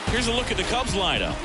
Here's a look at the Cubs lineup.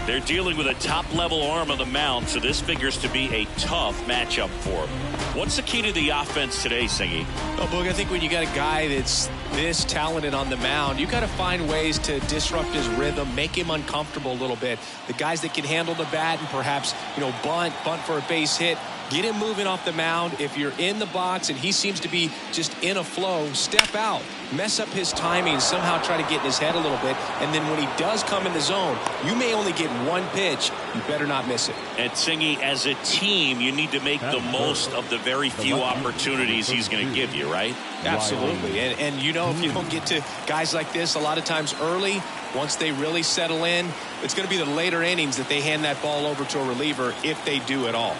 They're dealing with a top-level arm on the mound, so this figures to be a tough matchup for them. What's the key to the offense today, Singy? Well, Boog, I think when you got a guy that's this talented on the mound, you got to find ways to disrupt his rhythm, make him uncomfortable a little bit. The guys that can handle the bat and perhaps, bunt for a base hit, get him moving off the mound. If you're in the box and he seems to be just in a flow, step out, mess up his timing, somehow try to get in his head a little bit. And then when he does come in the zone, you may only get one pitch. You better not miss it. And Singy, as a team, you need to make the most of the very few opportunities he's going to give you, right? Absolutely. And if you don't get to guys like this a lot of times early, once they really settle in, it's going to be the later innings that they hand that ball over to a reliever if they do at all.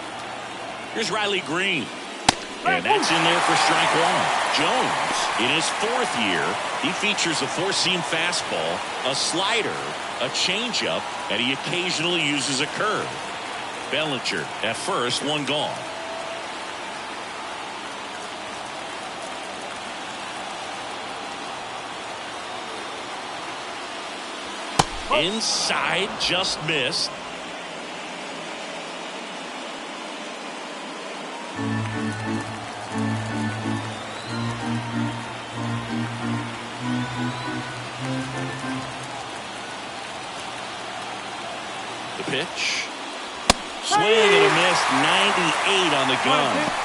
Here's Riley Green. And that's in there for strike one. Jones, in his fourth year, he features a four-seam fastball, a slider, a changeup, and he occasionally uses a curve. Bellinger at first, one gone. Inside, just missed. The pitch. Swing and a miss. 98 on the gun.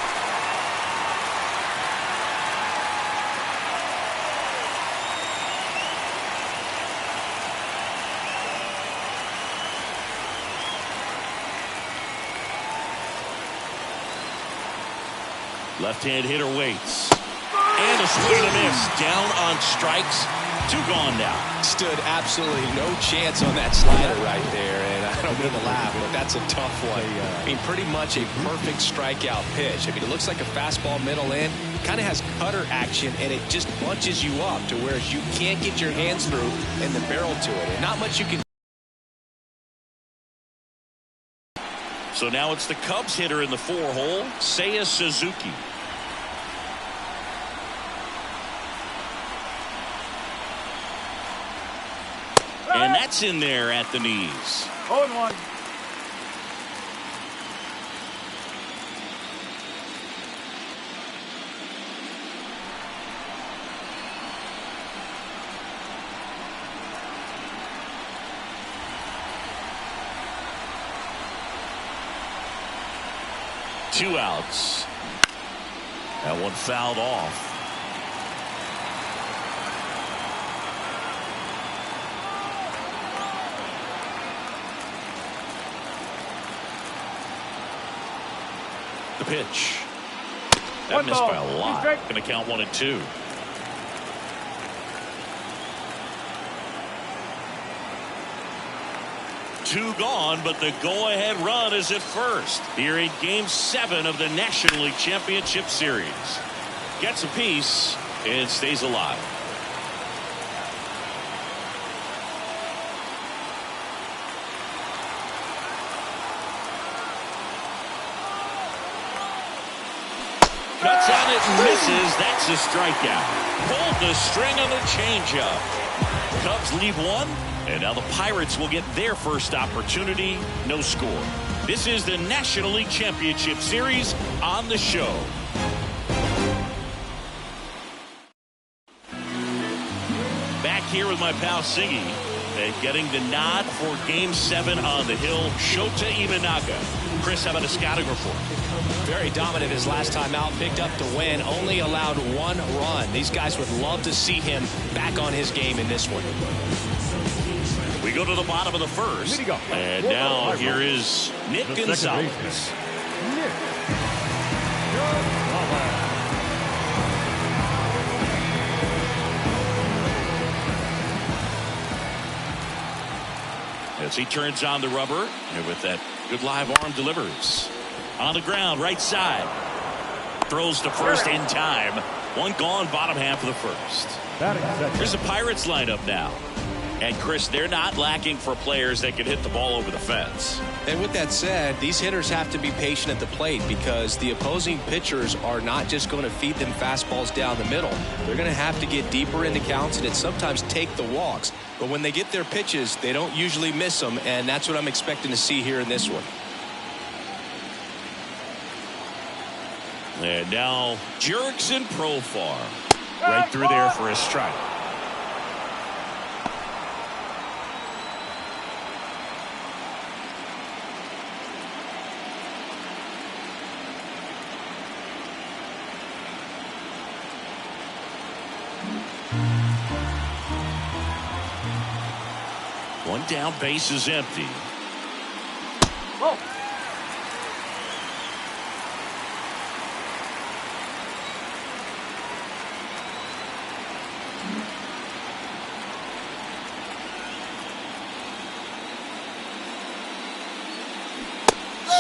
Left-hand hitter waits. And a swing and a miss. Down on strikes. Two gone now. Stood absolutely no chance on that slider right there. And I don't mean to laugh, but that's a tough one. I mean, pretty much a perfect strikeout pitch. I mean, it looks like a fastball middle in. Kind of has cutter action, and it just bunches you up to where you can't get your hands through and the barrel to it. And not much you can. So now it's the Cubs hitter in the four-hole, Seiya Suzuki. And that's in there at the knees. 0-1. Two outs. That one fouled off. The pitch. That missed by a lot. Going to count 1-2. Two gone, but the go-ahead run is at first. Here in Game 7 of the National League Championship Series. Gets a piece and stays alive. Cuts on it and misses. That's a strikeout. Pulled the string on the changeup. Cubs leave one. And now the Pirates will get their first opportunity. No score. This is the National League Championship Series on the show. Back here with my pal Singy. And getting the nod for Game 7 on the hill, Shota Imanaga. Chris, how about a scouting report? Very dominant his last time out. Picked up the win. Only allowed one run. These guys would love to see him back on his game in this one. We go to the bottom of the first. And now here is Nick Gonzalez. As he turns on the rubber, and with that good live arm delivers. On the ground, right side. Throws to first in time. One gone, bottom half of the first. Here's the Pirates lineup now. And Chris, they're not lacking for players that can hit the ball over the fence. And with that said, these hitters have to be patient at the plate because the opposing pitchers are not just going to feed them fastballs down the middle. They're going to have to get deeper into counts and sometimes take the walks. But when they get their pitches, they don't usually miss them, and that's what I'm expecting to see here in this one. And now Jurickson Profar right through there for a strike. One down, base is empty. Whoa.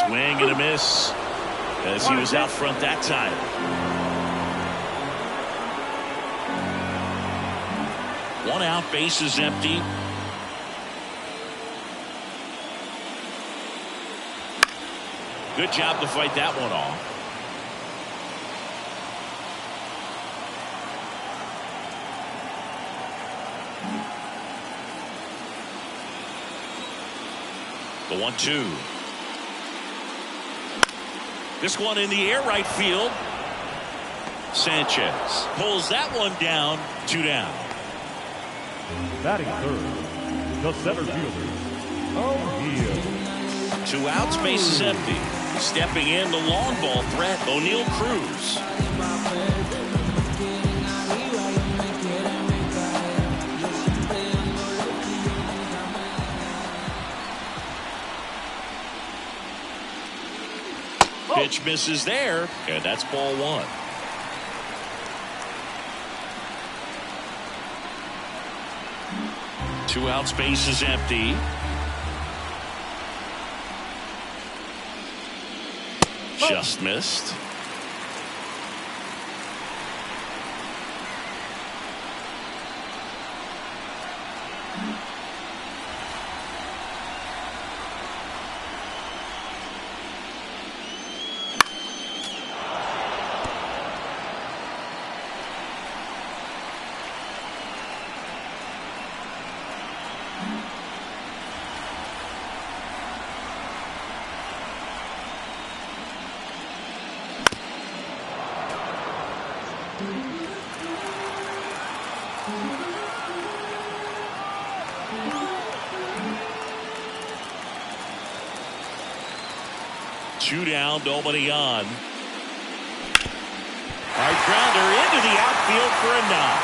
Swing and a miss as he was out front that time. One out, base is empty. Good job to fight that one off. The 1-2. This one in the air right field. Sanchez pulls that one down. 2 down. Batting third, the center fielder, O'Neill. 2 outs, base is empty. Stepping in the long ball threat, O'Neill Cruz. Pitch misses there, and that's ball 1. Two outs, base is empty. Just missed. Two down, nobody on. Hard grounder into the outfield for a knock.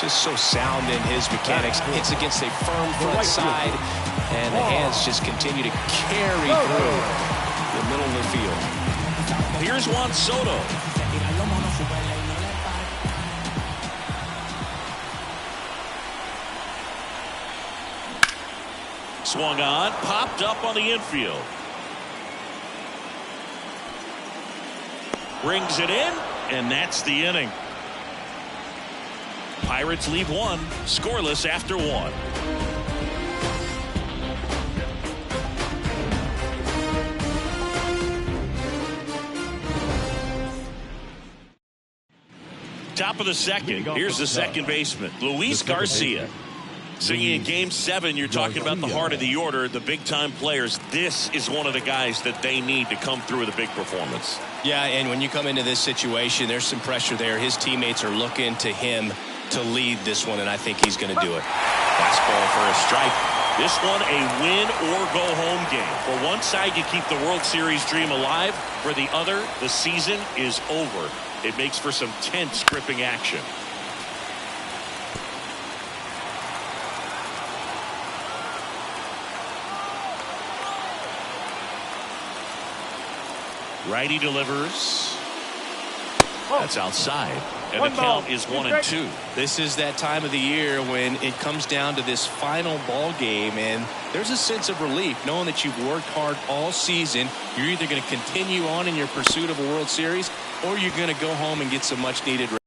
Just so sound in his mechanics. Hits against a firm front side, and the hands just continue to carry through the middle of the field. Here's Juan Soto. Swung on, popped up on the infield. Brings it in, and that's the inning. Pirates leave 1, scoreless after 1. Top of the second. Here's the second baseman, Luis Garcia. Singing in Game 7, you're talking about the heart of the order, the big-time players. This is one of the guys that they need to come through with a big performance. Yeah, and when you come into this situation, there's some pressure there. His teammates are looking to him to lead this one, and I think he's going to do it. Fastball for a strike. This one a win or go home game. For one side, you keep the World Series dream alive. For the other, the season is over. It makes for some tense, gripping action. Righty delivers. That's outside. And the count is 1-2. This is that time of the year when it comes down to this final ball game, and there's a sense of relief knowing that you've worked hard all season. You're either going to continue on in your pursuit of a World Series, or you're going to go home and get some much needed rest.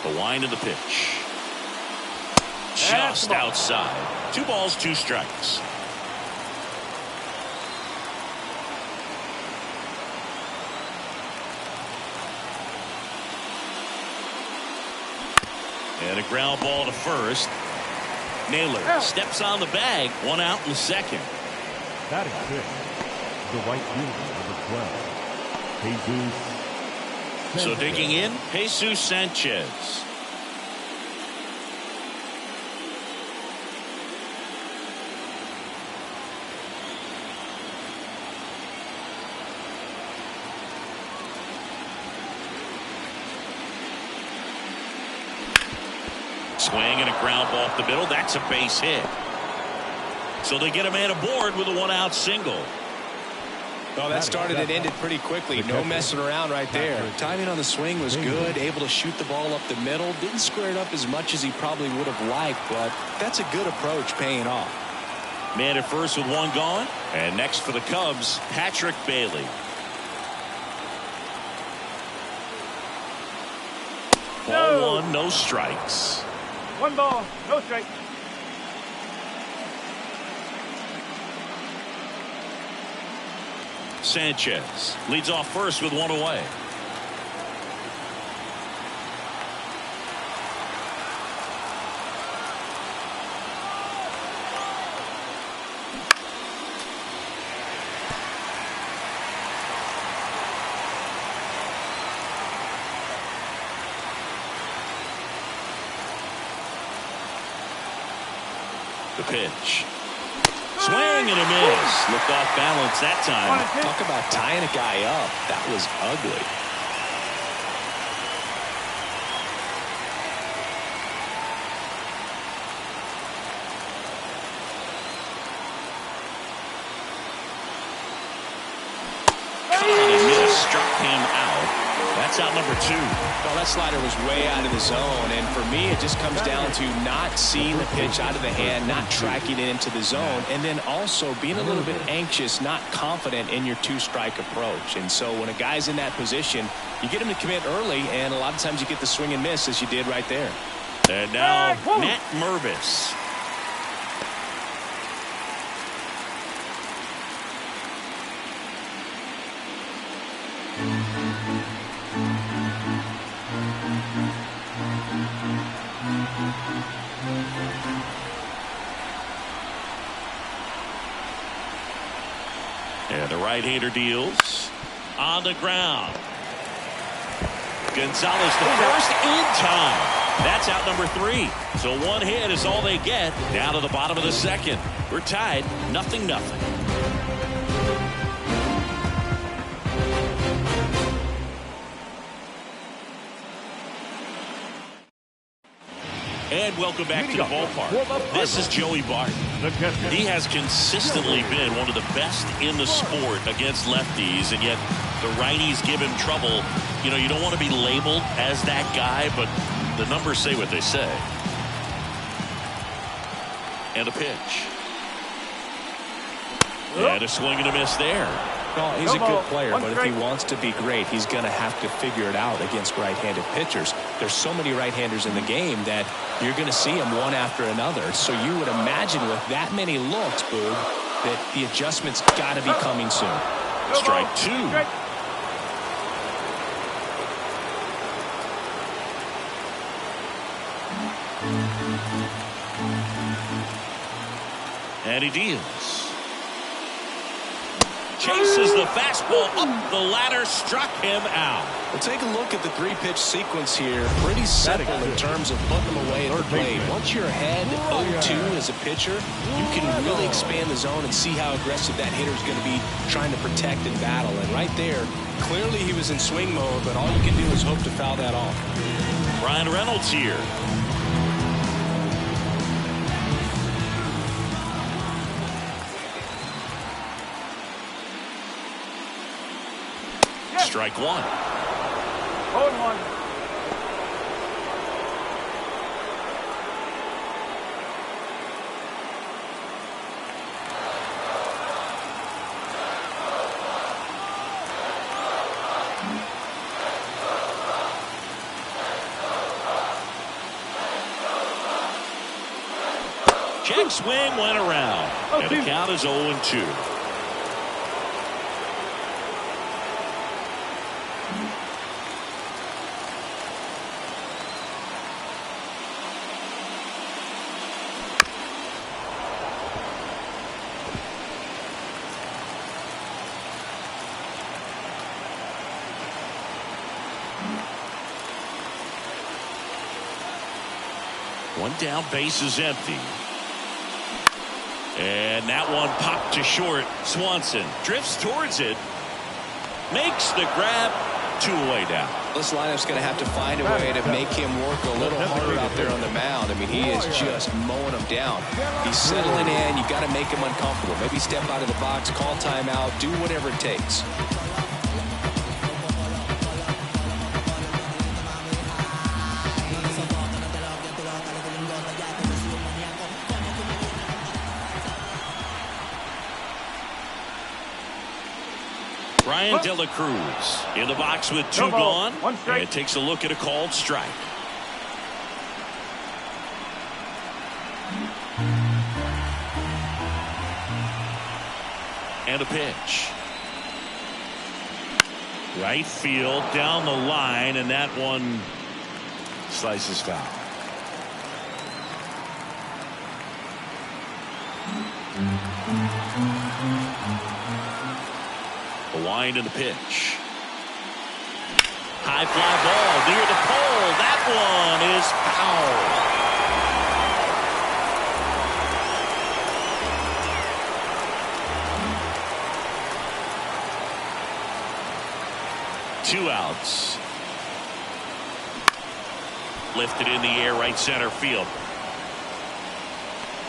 The wind of the pitch. Just outside. 2 balls, 2 strikes. And a ground ball to first. Naylor steps on the bag. 1 out in the second. Batting 6, the right fielder, number 12, Jesus. So digging in, Jesus Sanchez. Swing and a ground ball up the middle. That's a base hit. So they get a man aboard with a 1-out single. Well, that started and ended pretty quickly. No messing around right there. Timing on the swing was good. Able to shoot the ball up the middle. Didn't square it up as much as he probably would have liked, but that's a good approach paying off. Man at first with 1 gone. And next for the Cubs, Patrick Bailey. Ball 1, no strikes. 1 ball, no strike. Sanchez leads off first with 1 away. The pitch. Swing and a miss. Looked off balance that time. Talk about tying a guy up. That was ugly. Struck him out. That's out number 2. Well, that slider was way out of the zone, and for me, it just comes down to not seeing the pitch out of the hand, not tracking it into the zone, and then also being a little bit anxious, not confident in your 2-strike approach. And so when a guy's in that position, you get him to commit early, and a lot of times you get the swing and miss, as you did right there. And now, Matt Mervis. And the right-hander deals on the ground. Gonzalez the first in time. That's out number 3. So 1 hit is all they get. Down to the bottom of the second. We're tied 0-0. And welcome back to the ballpark. This is Joey Bart. He has consistently been one of the best in the sport against lefties, and yet the righties give him trouble. You know, you don't want to be labeled as that guy, but the numbers say what they say. And a pitch. And a swing and a miss there. Well, he's a good player, but if he wants to be great, he's going to have to figure it out against right-handed pitchers. There's so many right-handers in the game that you're going to see them one after another. So you would imagine with that many looks, Boog, that the adjustment's got to be coming soon. Strike 2. And he deals. Chases the fastball up the ladder, struck him out. Well, take a look at the 3-pitch sequence here. Pretty simple in terms of putting them away at the plate. Once you're ahead 0-2 as a pitcher, you can really expand the zone and see how aggressive that hitter's going to be trying to protect and battle. And right there, clearly he was in swing mode, but all you can do is hope to foul that off. Brian Reynolds here. Strike 1. 0-1. Check swing went around. And the count is 0-2. One down, base is empty. And that one popped to short. Swanson drifts towards it. Makes the grab. 2 away down. This lineup's going to have to find a way to make him work a little harder out there on the mound. I mean, he is just mowing them down. He's settling in. You got to make him uncomfortable. Maybe step out of the box, call timeout, do whatever it takes. Brian De La Cruz in the box with 2 gone. And takes a look at a called strike. And a pitch. Right field down the line, and that one slices foul. The wind and the pitch. High fly ball near the pole. That one is foul. 2 outs. Lifted in the air, right center field.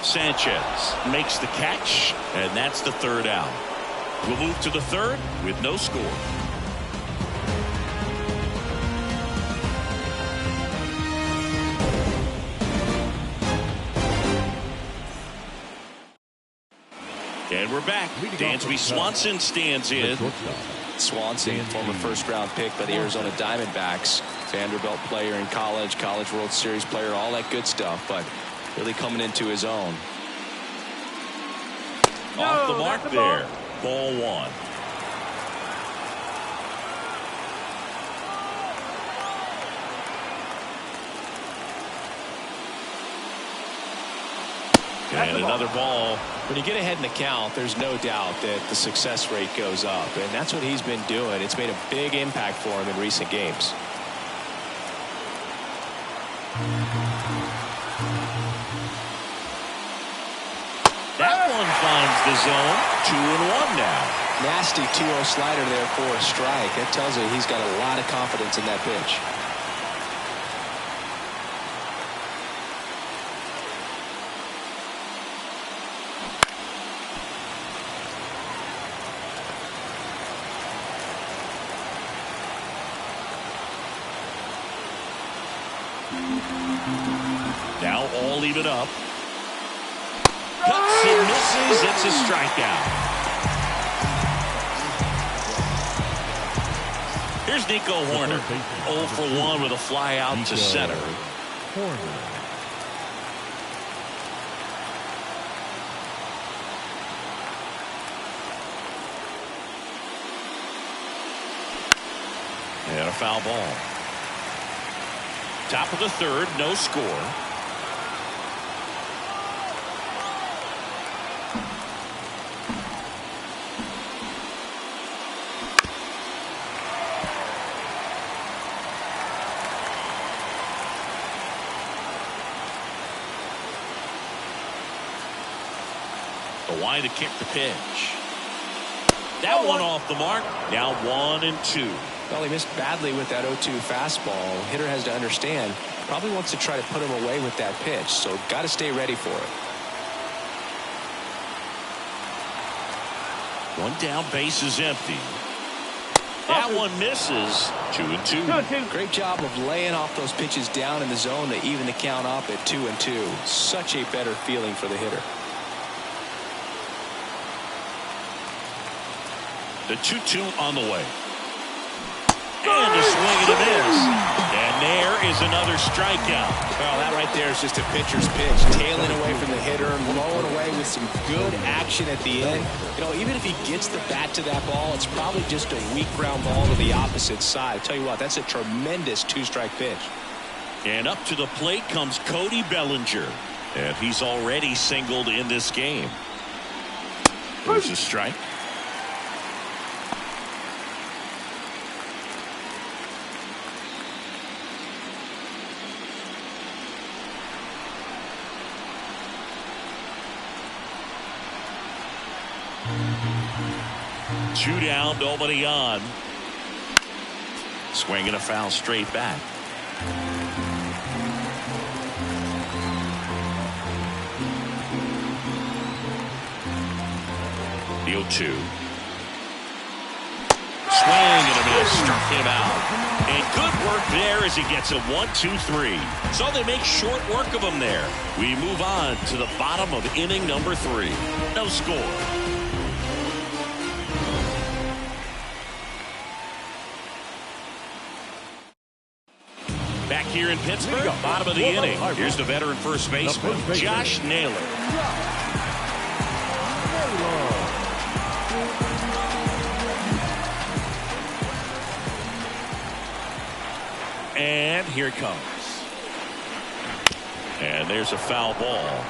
Sanchez makes the catch, and that's the 3rd out. We'll move to the 3rd with no score. And we're back. Dansby Swanson stands in. Swanson, former first-round pick by the Arizona Diamondbacks. Vanderbilt player in college, College World Series player, all that good stuff, but really coming into his own. Off the mark there. Ball 1. And another ball. When you get ahead in the count, there's no doubt that the success rate goes up, and that's what he's been doing. It's made a big impact for him in recent games. That one finds the zone. 2-1 now. Nasty 2-0 slider there for a strike. That tells you he's got a lot of confidence in that pitch. Now all even up. Cuts and misses. It's a strikeout. Here's Nico Hoerner. 0 for 1 with a fly out to center. And a foul ball. Top of the 3rd, no score. The wide to kick the pitch. That one off the mark. Now 1-2. Well, he missed badly with that 0-2 fastball. Hitter has to understand, probably wants to try to put him away with that pitch, so got to stay ready for it. One down, base is empty. That one misses. 2-2. Great job of laying off those pitches down in the zone to even the count up at 2-2. Such a better feeling for the hitter. The 2-2 on the way. And a swing and a miss. And there is another strikeout. Well, that right there is just a pitcher's pitch. Tailing away from the hitter, blowing away with some good action at the end. You know, even if he gets the bat to that ball, it's probably just a weak ground ball to the opposite side. I tell you what, that's a tremendous two-strike pitch. And up to the plate comes Cody Bellinger. And he's already singled in this game. There's a strike. Two down, nobody on. Swinging a foul straight back. The 0-2. Swing and a miss. Struck him out. And good work there as he gets a 1-2-3. So they make short work of him there. We move on to the bottom of inning number 3. No score. Back here in Pittsburgh, bottom of the inning. Here's the veteran first baseman, Josh Naylor. And here it comes. And there's a foul ball.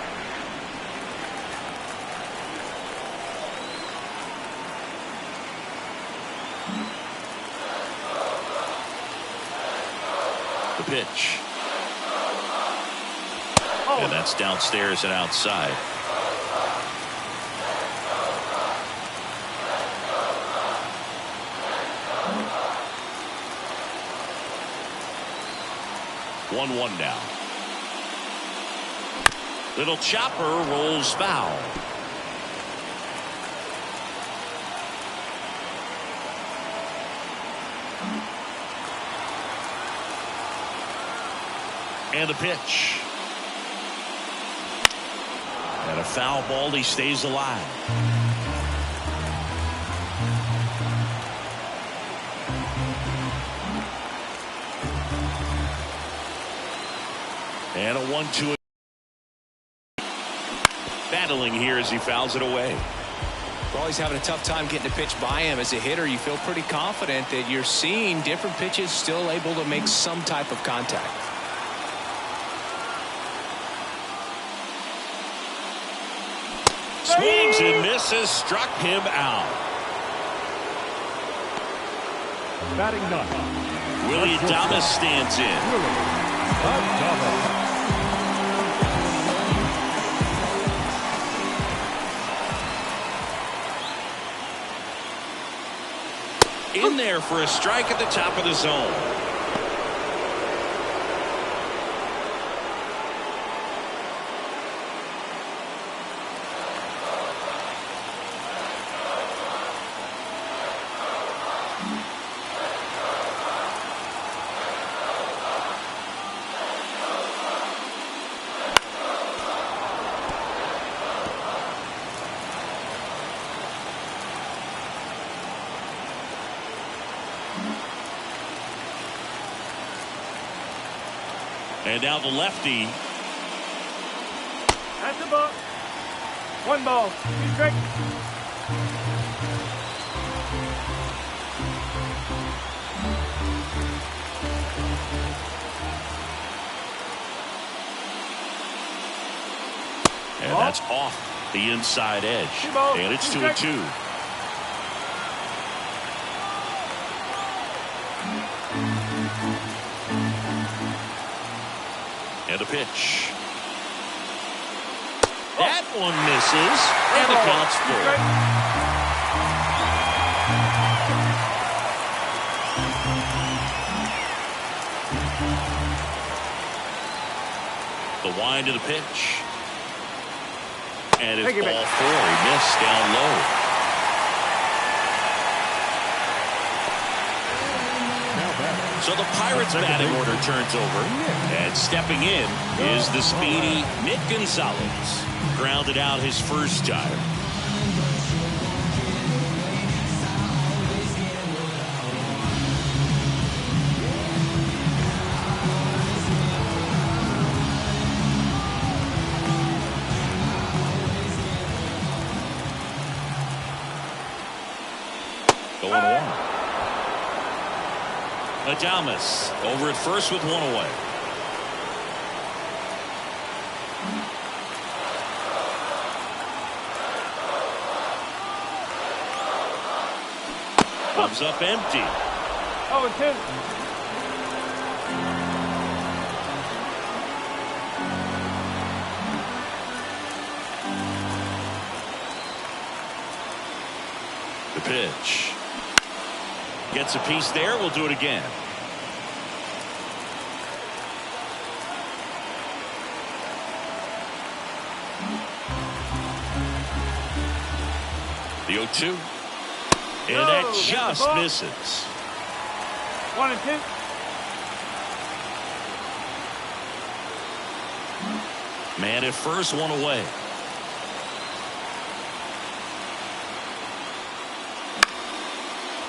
The pitch. And that's downstairs and outside. One now. Little chopper rolls foul. And a pitch. And a foul ball. He stays alive. And a 1-2. Battling here as he fouls it away. Well, he's having a tough time getting a pitch by him. As a hitter, you feel pretty confident that you're seeing different pitches still able to make some type of contact. Swings and misses, struck him out. Batting none. Willie Adames stands in. In there for a strike at the top of the zone. And now the lefty. That's the ball. One ball. Two strikes. And that's off the inside edge. And it's 2-2. And a pitch. That one misses. And the count's full. The wind of the pitch. And it's ball 4. He missed down low. So the Pirates batting order turns over, and stepping in is the speedy Nick Gonzalez. Grounded out his first time. 0-1. Adames over at first with one away. Comes up empty. 0-2. The pitch. Gets a piece there. We'll do it again. The 0-2. And that just misses. 1-2. Man at first, one away.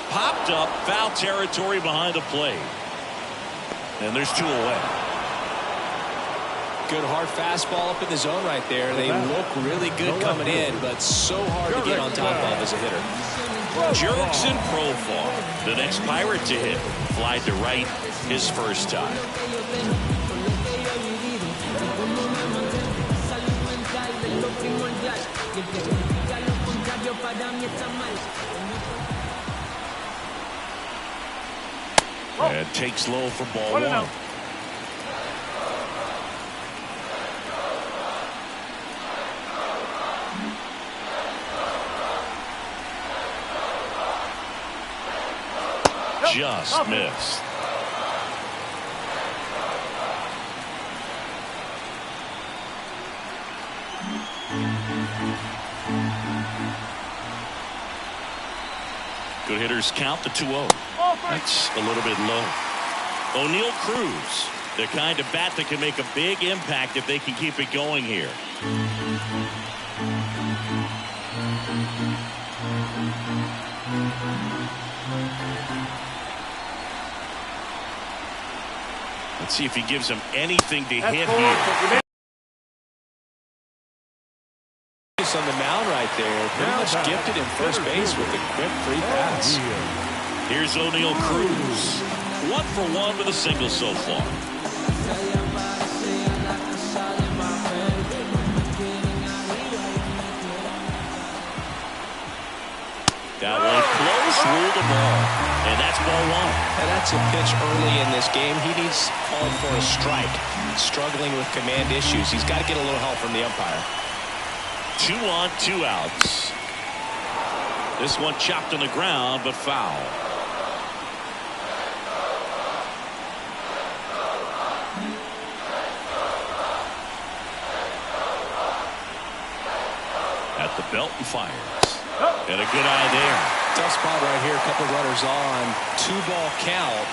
Popped up, foul territory behind the plate. And there's two away. Good hard fastball up in the zone right there. They look really good coming in, but so hard to get on top of as a hitter. Jurickson Profar, the next Pirate to hit. Flied to right his first time. And takes low for ball one. Just missed. Good hitters count the 2-0. That's a little bit low. O'Neill Cruz, the kind of bat that can make a big impact if they can keep it going here. Let's see if he gives them anything to hit here. On the mound right there, pretty much gifted him first base with a quick free pass. Here's O'Neill Cruz, 1 for 1 with a single so far. That one close, ruled the ball, and that's ball one. And that's a pitch early in this game. He needs called for a strike. Struggling with command issues. He's got to get a little help from the umpire. 2 on, 2 outs. This one chopped on the ground, but foul. At the belt and fires. And a good eye there. Tough spot right here. A couple runners on. 2-ball count.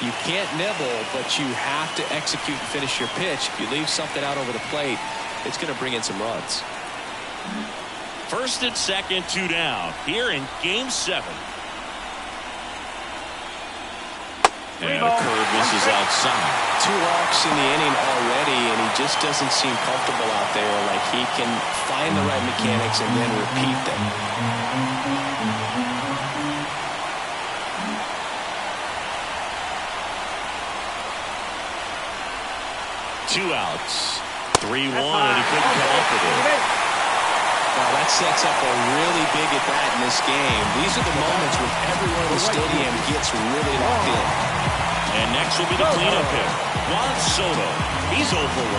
You can't nibble, but you have to execute and finish your pitch. If you leave something out over the plate, it's going to bring in some runs. First and second, 2 down here in Game 7. And a curve misses outside. 2 walks in the inning already, and he just doesn't seem comfortable out there. Like he can find the right mechanics and then repeat them. 2 outs. 3-1, and he couldn't come up with it. Now that sets up a really big at bat in this game. These are the moments when everyone in the stadium gets really locked in. And next will be the cleanup hitter, Juan Soto. He's 0 for 1.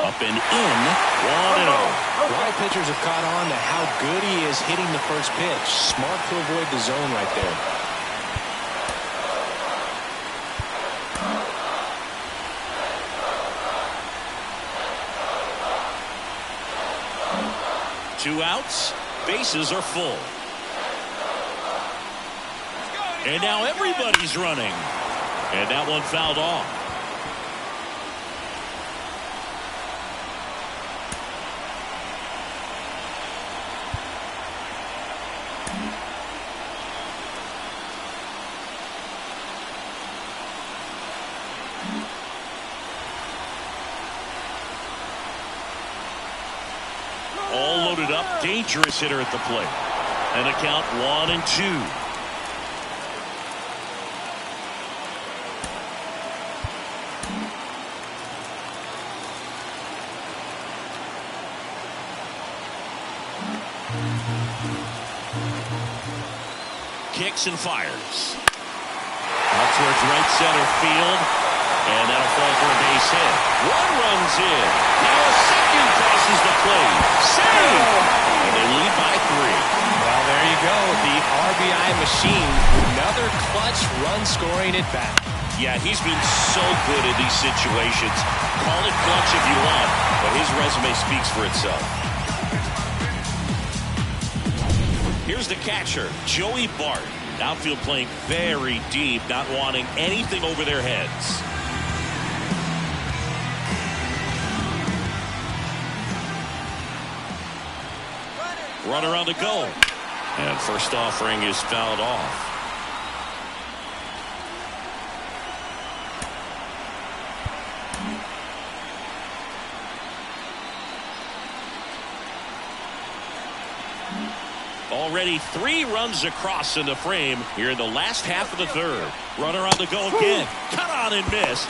Up and in, 1-0. A lot of pitchers have caught on to how good he is hitting the first pitch. Smart to avoid the zone right there. Two outs, bases are full. And now everybody's running. And that one fouled off. All loaded up. Dangerous hitter at the plate. And the count 1-2. Kicks and fires. Up towards right center field. And that'll fall for a base hit. One runs in. Now a second crosses the plate. Save! And they lead by 3. Well, there you go. The RBI machine. Another clutch run scoring at bat. Yeah, he's been so good in these situations. Call it clutch if you want, but his resume speaks for itself. Here's the catcher, Joey Bart. Outfield playing very deep, not wanting anything over their heads. Runner on the go. And first offering is fouled off. Already 3 runs across in the frame here in the last half of the third. Runner on the go again. Cut on and miss.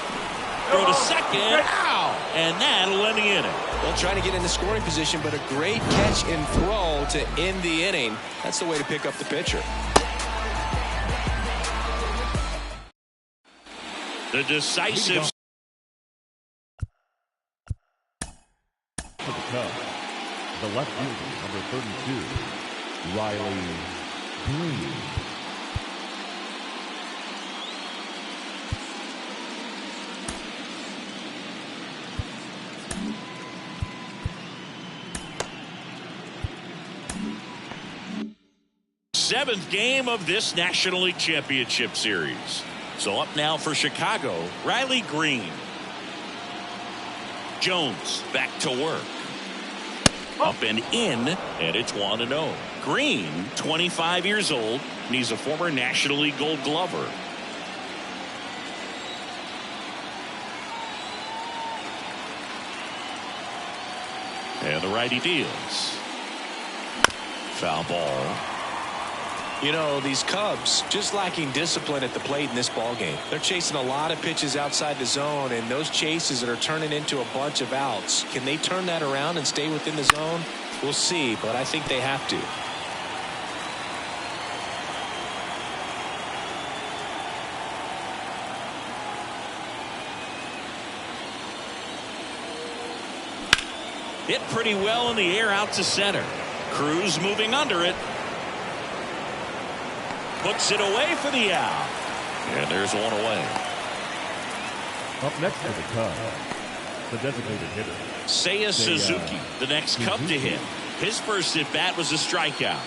Throw to second. Ow! And that'll end the inning. Well, trying to get into scoring position, but a great catch and throw to end the inning. That's the way to pick up the pitcher. The decisive. For the Cubs, the left fielder, number 32, Riley Greene. Seventh game of this National League Championship Series. So up now for Chicago, Riley Greene. Jones back to work. Up and in, and it's 1-0. Greene, 25 years old, and he's a former National League Gold Glover. And the righty deals. Foul ball. You know, these Cubs just lacking discipline at the plate in this ball game. They're chasing a lot of pitches outside the zone, and those chases that are turning into a bunch of outs. Can they turn that around and stay within the zone? We'll see, but I think they have to. Hit pretty well in the air out to center. Cruz moving under it. Puts it away for the out. And there's one away. Up next for the Cubs, the designated hitter, Seiya Suzuki, the next Cub to hit. His first at bat was a strikeout.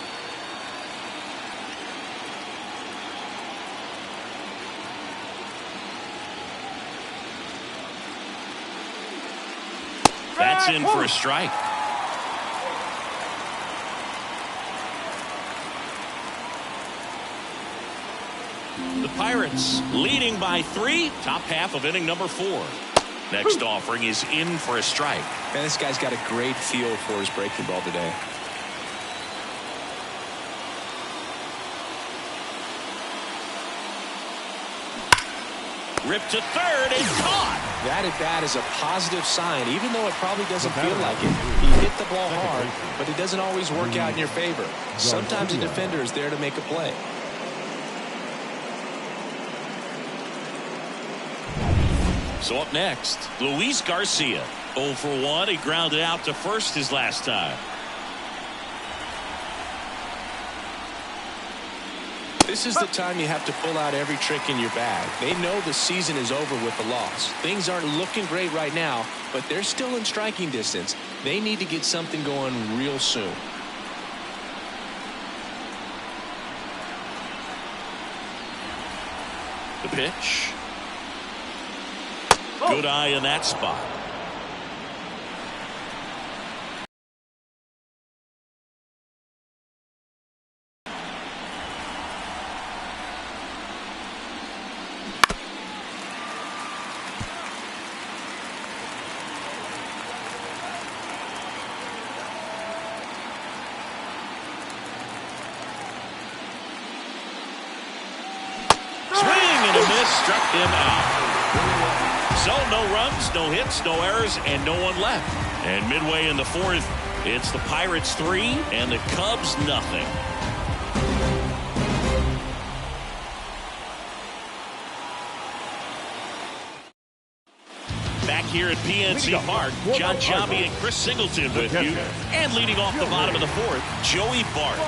That's in for a strike. The Pirates leading by 3, top half of inning number 4. Next offering is in for a strike. Man, this guy's got a great feel for his breaking ball today. Ripped to third and caught. That at bat is a positive sign, even though it probably doesn't feel like it. He hit the ball hard, but it doesn't always work out in your favor. Sometimes a defender is there to make a play. So up next, Luis Garcia. 0 for 1. He grounded out to first his last time. This is the time you have to pull out every trick in your bag. They know the season is over with the loss. Things aren't looking great right now, but they're still in striking distance. They need to get something going real soon. The pitch. Good eye in that spot. struck him out. So no runs, no hits, no errors, and no one left. And midway in the fourth, it's the Pirates 3 and the Cubs nothing. Back here at PNC Park, John Giambi and Chris Singleton with you. And leading off the bottom of the fourth, Joey Bart.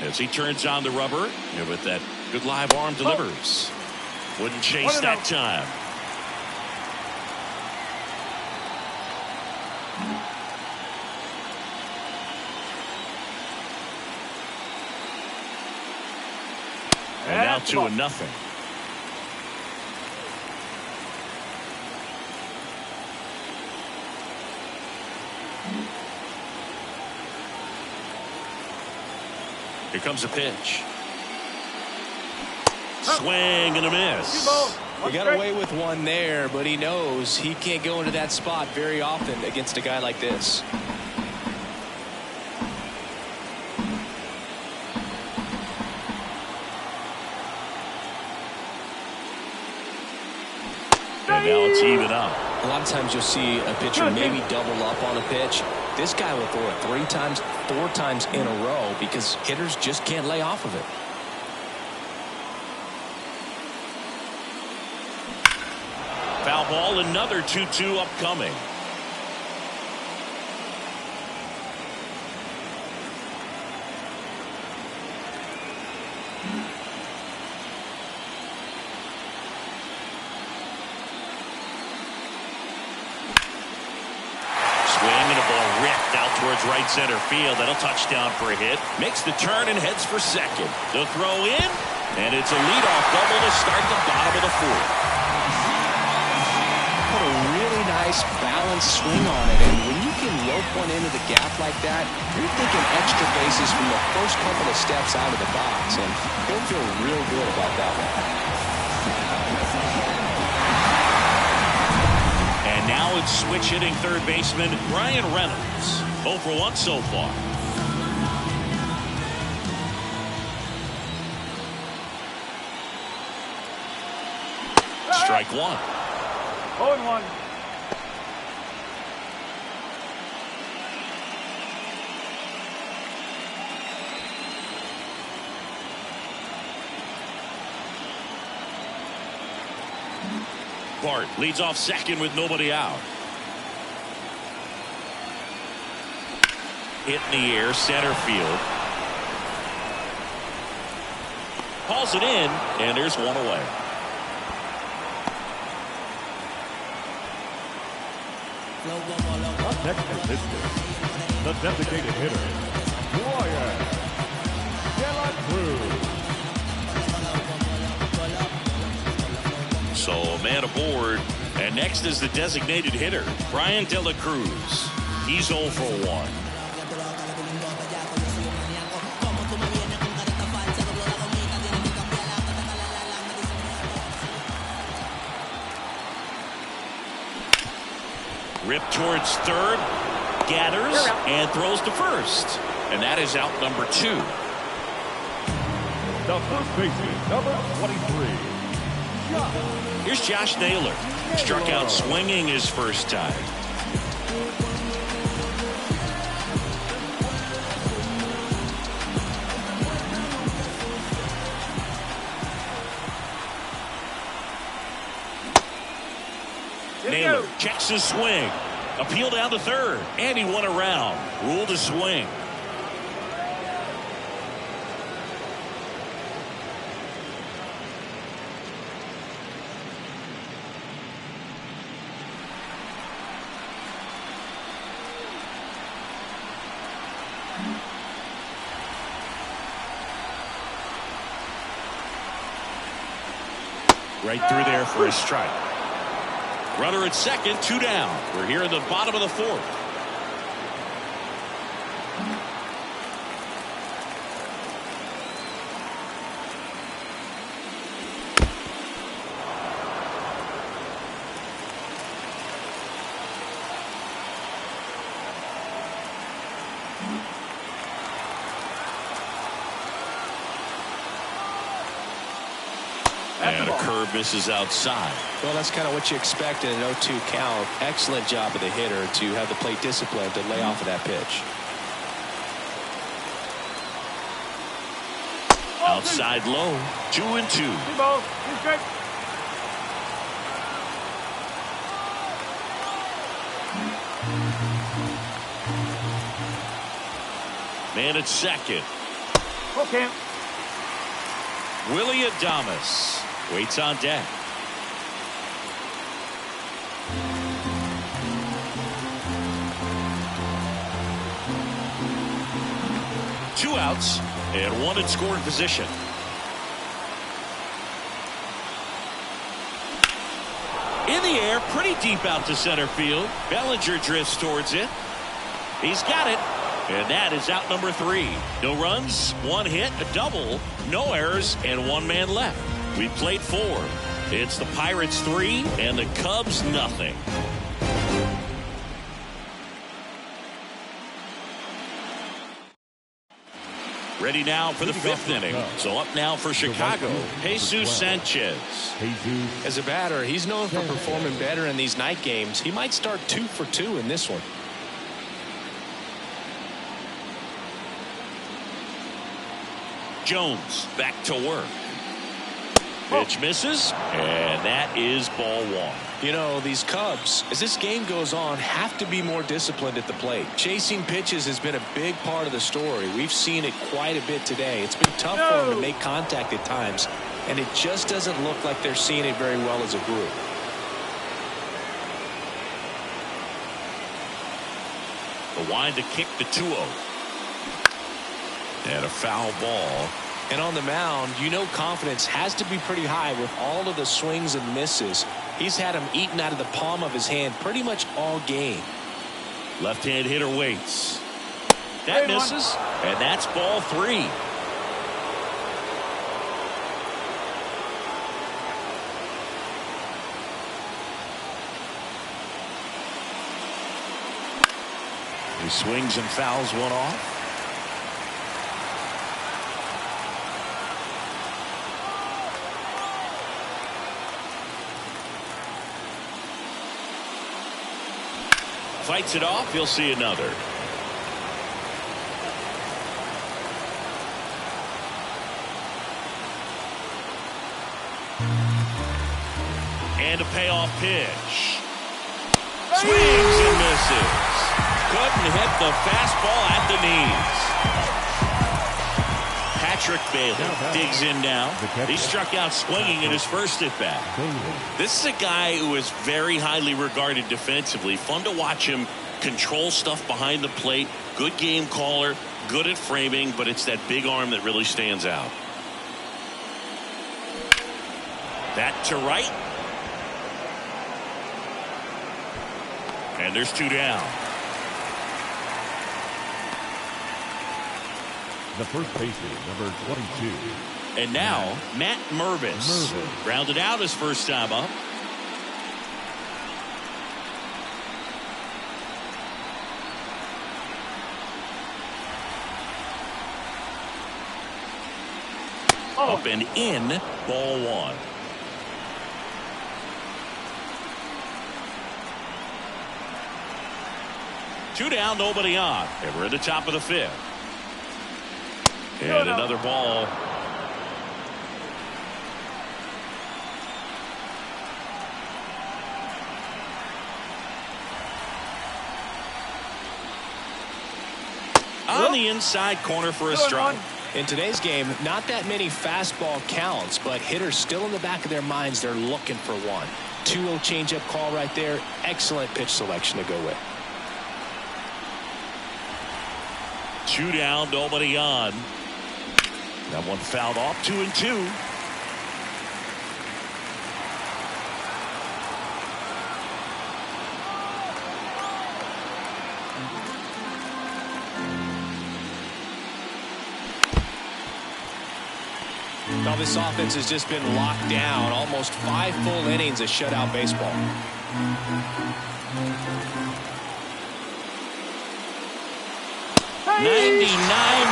As he turns on the rubber, and with that good live arm delivers. Wouldn't chase that time. And now 2-0. Here comes a pitch. Swing and a miss. He got away with one there, but he knows he can't go into that spot very often against a guy like this. And now it's even up. A lot of times you'll see a pitcher maybe double up on a pitch. This guy will throw it 3 times, 4 times in a row because hitters just can't lay off of it. Foul ball, another 2-2 upcoming. Towards right center field. That'll touchdown for a hit. Makes the turn and heads for second. The throw in, and it's a leadoff double to start the bottom of the fourth. Put a really nice balanced swing on it, and when you can rope one into the gap like that, you're thinking extra bases from the first couple of steps out of the box, and he'll feel real good about that one. And now it's switch hitting third baseman Bryan Reynolds. 0 for 1 so far. Strike one. 0-1. Bart leads off second with nobody out. Hit in the air, center field. Hauls it in, and there's one away. Up next is this game, the designated hitter, Brian De La Cruz. So a man aboard, and next is the designated hitter, Brian De La Cruz. He's 0 for 1. Ripped towards third, gathers, and throws to first. And that is out number 2. The first baseman, number 23. Here's Josh Naylor. Struck out swinging his first time. Naylor checks his swing. Appeal down to third. And he won around. Ruled a swing. Right through there for a strike. Runner at second, 2 down. We're here in the bottom of the fourth. And a curve misses outside. Well, that's kind of what you expect in an 0-2 count. Excellent job of the hitter to have the plate discipline to lay off of that pitch. Outside low, 2-2. Man at second. Okay. Willy Adames waits on deck. Two outs and one in scoring position. In the air, pretty deep out to center field. Bellinger drifts towards it. He's got it. And that is out number 3. No runs, 1 hit, a double, no errors, and 1 man left. We played 4. It's the Pirates 3 and the Cubs nothing. Ready now for the 5th inning. So up now for Chicago, Jesus Sanchez. As a batter, he's known for performing better in these night games. He might start 2 for 2 in this one. Jones back to work. Pitch misses, and that is ball 1. You know, these Cubs, as this game goes on, have to be more disciplined at the plate. Chasing pitches has been a big part of the story. We've seen it quite a bit today. It's been tough for them to make contact at times, and it just doesn't look like they're seeing it very well as a group. The wind to kick the 2-0. And a foul ball. And on the mound, you know confidence has to be pretty high with all of the swings and misses. He's had them eaten out of the palm of his hand pretty much all game. Left-hand hitter waits. That misses, and that's ball 3. He swings and fouls one off. Fights it off. He'll see another. And a payoff pitch. Swings and misses. Couldn't hit the fastball at the knees. Patrick Bailey digs in now. He struck out swinging in his first at bat. This is a guy who is very highly regarded defensively. Fun to watch him control stuff behind the plate. Good game caller, good at framing, but it's that big arm that really stands out. That to right. And there's 2 down. The first baseman, number 22. And now, Matt Mervis. Grounded out his first time up. Up and in, ball 1. Two down, nobody on. And we're at the top of the 5th. And another ball. On the inside corner for a strike. In today's game, not that many fastball counts, but hitters still in the back of their minds, they're looking for one. 2-0 changeup call right there. Excellent pitch selection to go with. 2 down, nobody on. That one fouled off. 2-2. Now this offense has just been locked down. Almost 5 full innings of shutout baseball. 99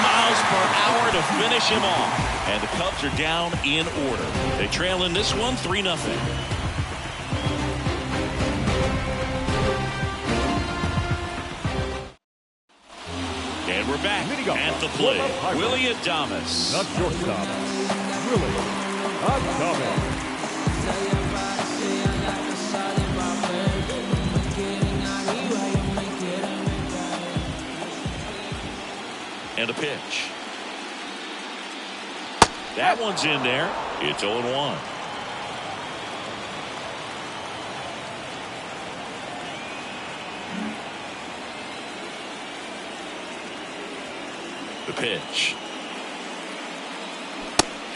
miles per hour to finish him off. And the Cubs are down in order. They trail in this one 3-0. And we're back at the plate. Willy Adames. Not shortstop. Willy Adames. And a pitch. That one's in there. It's 0-1. The pitch.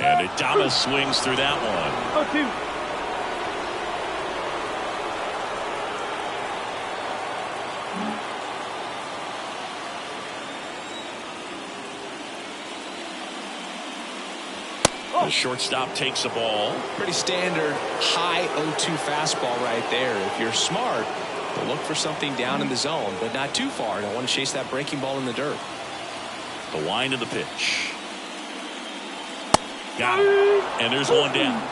And Adames swings through that one. 0-2. The shortstop takes the ball. Pretty standard high 0-2 fastball right there. If you're smart, you'll look for something down in the zone, but not too far. Don't want to chase that breaking ball in the dirt. The wind of the pitch. Got it. And there's one down.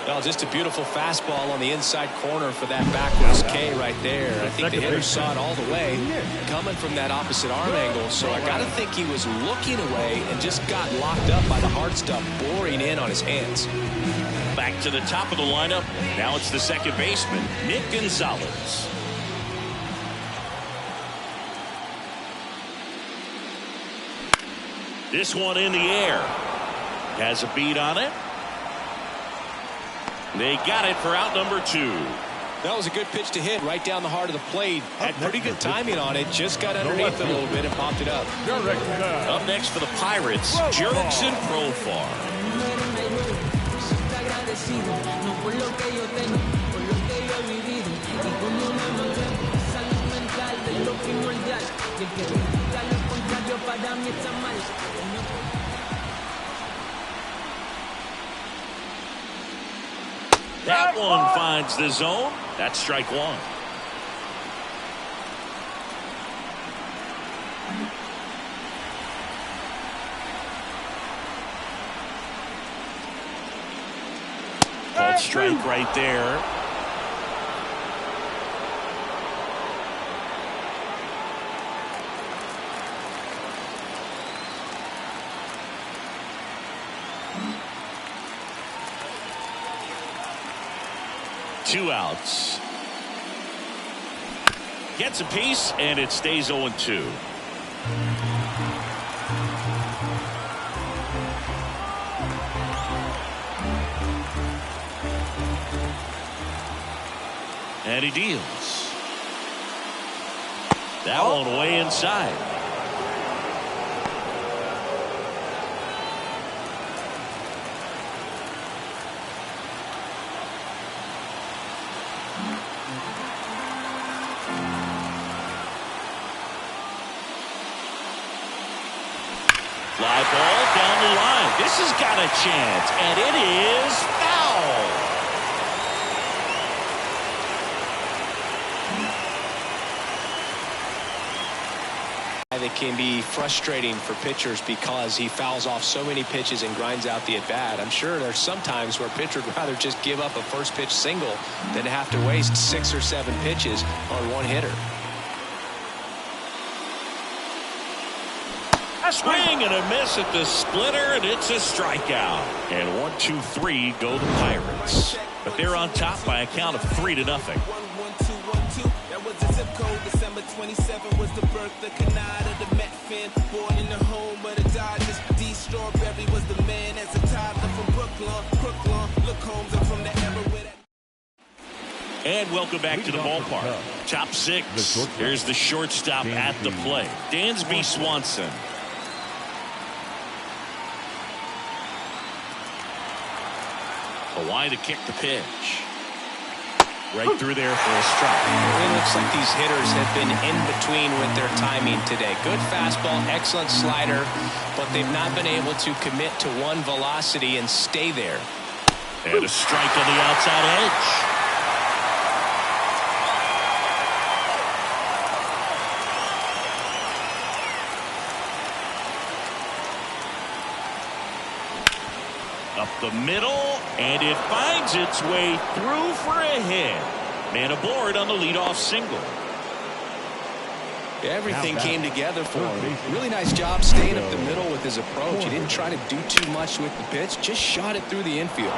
Well, just a beautiful fastball on the inside corner for that backwards K right there. I think the hitter saw it all the way coming from that opposite arm angle. So I got to think he was looking away and just got locked up by the hard stuff boring in on his hands. Back to the top of the lineup. Now it's the second baseman, Nick Gonzalez. This one in the air. Has a beat on it. They got it for out number 2. That was a good pitch to hit right down the heart of the plate. Had pretty good timing on it. Just got underneath it a little bit and popped it up. Up next for the Pirates, Jurickson Profar. That one finds the zone. That's strike one. Called strike right there. Two outs. Gets a piece, and it stays 0-2. And he deals. That one way inside. Fly ball down the line. This has got a chance, and it is foul. That can be frustrating for pitchers because he fouls off so many pitches and grinds out the at-bat. I'm sure there's some times where a pitcher would rather just give up a first pitch single than have to waste 6 or 7 pitches on one hitter. Swing and a miss at the splitter, and it's a strikeout. And 1-2-3 go the Pirates. But they're on top by a count of 3-0. 1-1-2-1-2. That was the zip code. December 27 was the birth of Canada, the Met fan. Born in the home of the Dodgers. D. Strawberry was the man as a toddler from Brooklyn. Look, Holmes, I'm from the era where that. And welcome back to the ballpark. Top 6. Here's the shortstop at the plate, Dansby Swanson. Hawaii to kick the pitch. Right through there for a strike. It looks like these hitters have been in between with their timing today. Good fastball, excellent slider, but they've not been able to commit to one velocity and stay there. And a strike on the outside edge. Up the middle, and it finds its way through for a hit. Man aboard on the leadoff single. Everything came together for him. Really nice job staying up the middle with his approach. He didn't try to do too much with the pitch, just shot it through the infield.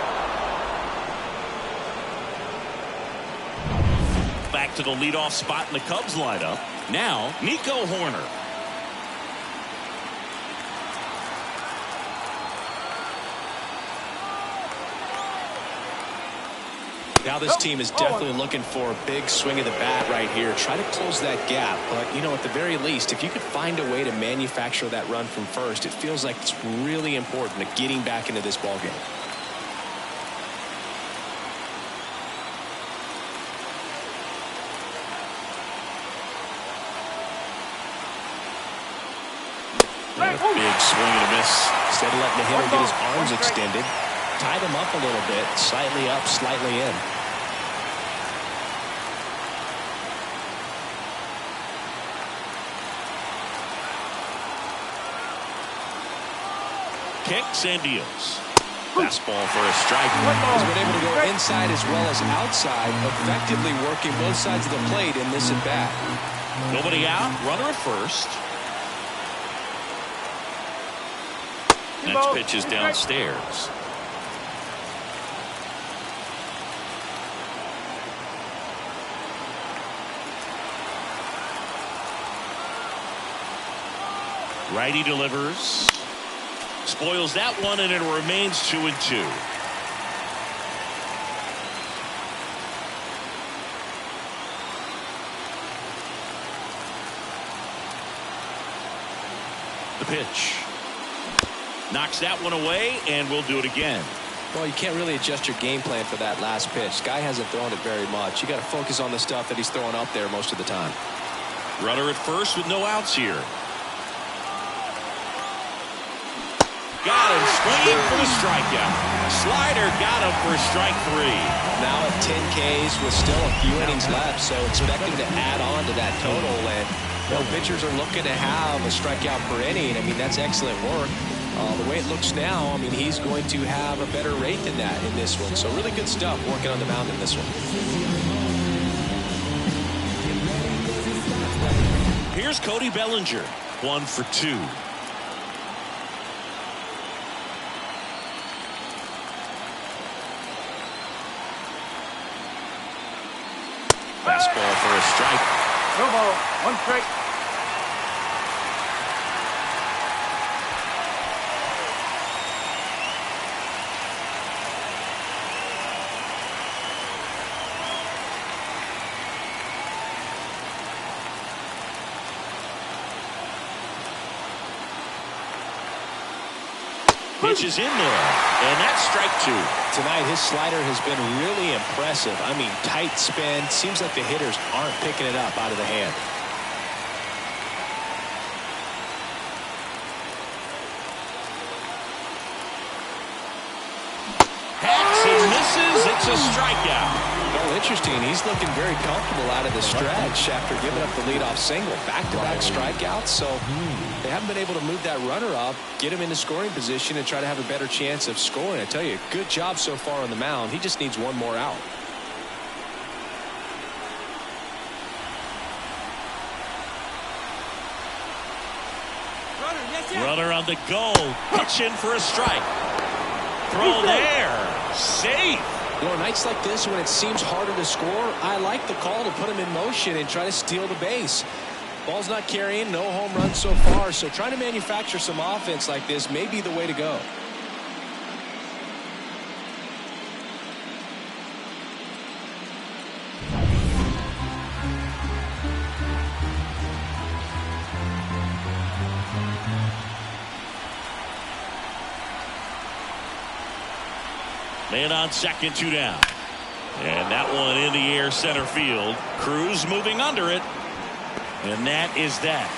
Back to the leadoff spot in the Cubs lineup. Now, Nico Hoerner. Now this team is definitely looking for a big swing of the bat right here. Try to close that gap. But, you know, at the very least, if you could find a way to manufacture that run from first, it feels like it's really important to getting back into this ballgame. Big swing and a miss. Instead of letting the hitter get his arms extended, tied him up a little bit, slightly up, slightly in. Kicks and deals. Fastball for a strike. He's been able to go inside as well as outside, effectively working both sides of the plate in this at bat. Nobody out, runner at first. Next pitch is downstairs. Righty delivers. Spoils that one, and it remains 2-2. The pitch. Knocks that one away, and we'll do it again. Well, you can't really adjust your game plan for that last pitch. Guy hasn't thrown it very much. You got to focus on the stuff that he's throwing up there most of the time. Runner at first with no outs here. Got him swinging for the strikeout. Slider got him for strike 3. Now at 10 Ks with still a few innings left, so expect him to add on to that total. And you know, pitchers are looking to have a strikeout per inning. I mean, that's excellent work. The way it looks now, I mean, he's going to have a better rate than that in this one. So really good stuff working on the mound in this one. Here's Cody Bellinger, 1 for 2. Fastball for a strike. No ball. 1 strike. Pitch is in there, and that's strike 2. Tonight, his slider has been really impressive. I mean, tight spin. Seems like the hitters aren't picking it up out of the hand. Hacks and misses. It's a strikeout. Well, interesting. He's looking very comfortable out of the stretch after giving up the leadoff single. Back-to-back strikeouts, so they haven't been able to move that runner up, get him into scoring position, and try to have a better chance of scoring. I tell you, good job so far on the mound. He just needs one more out. Runner on the go. Pitching for a strike. Throw there. Safe. You know, nights like this when it seems harder to score, I like the call to put him in motion and try to steal the base. Ball's not carrying, no home runs so far, so trying to manufacture some offense like this may be the way to go. Man on second, 2 down. And that one in the air center field. Cruz moving under it. And that is that.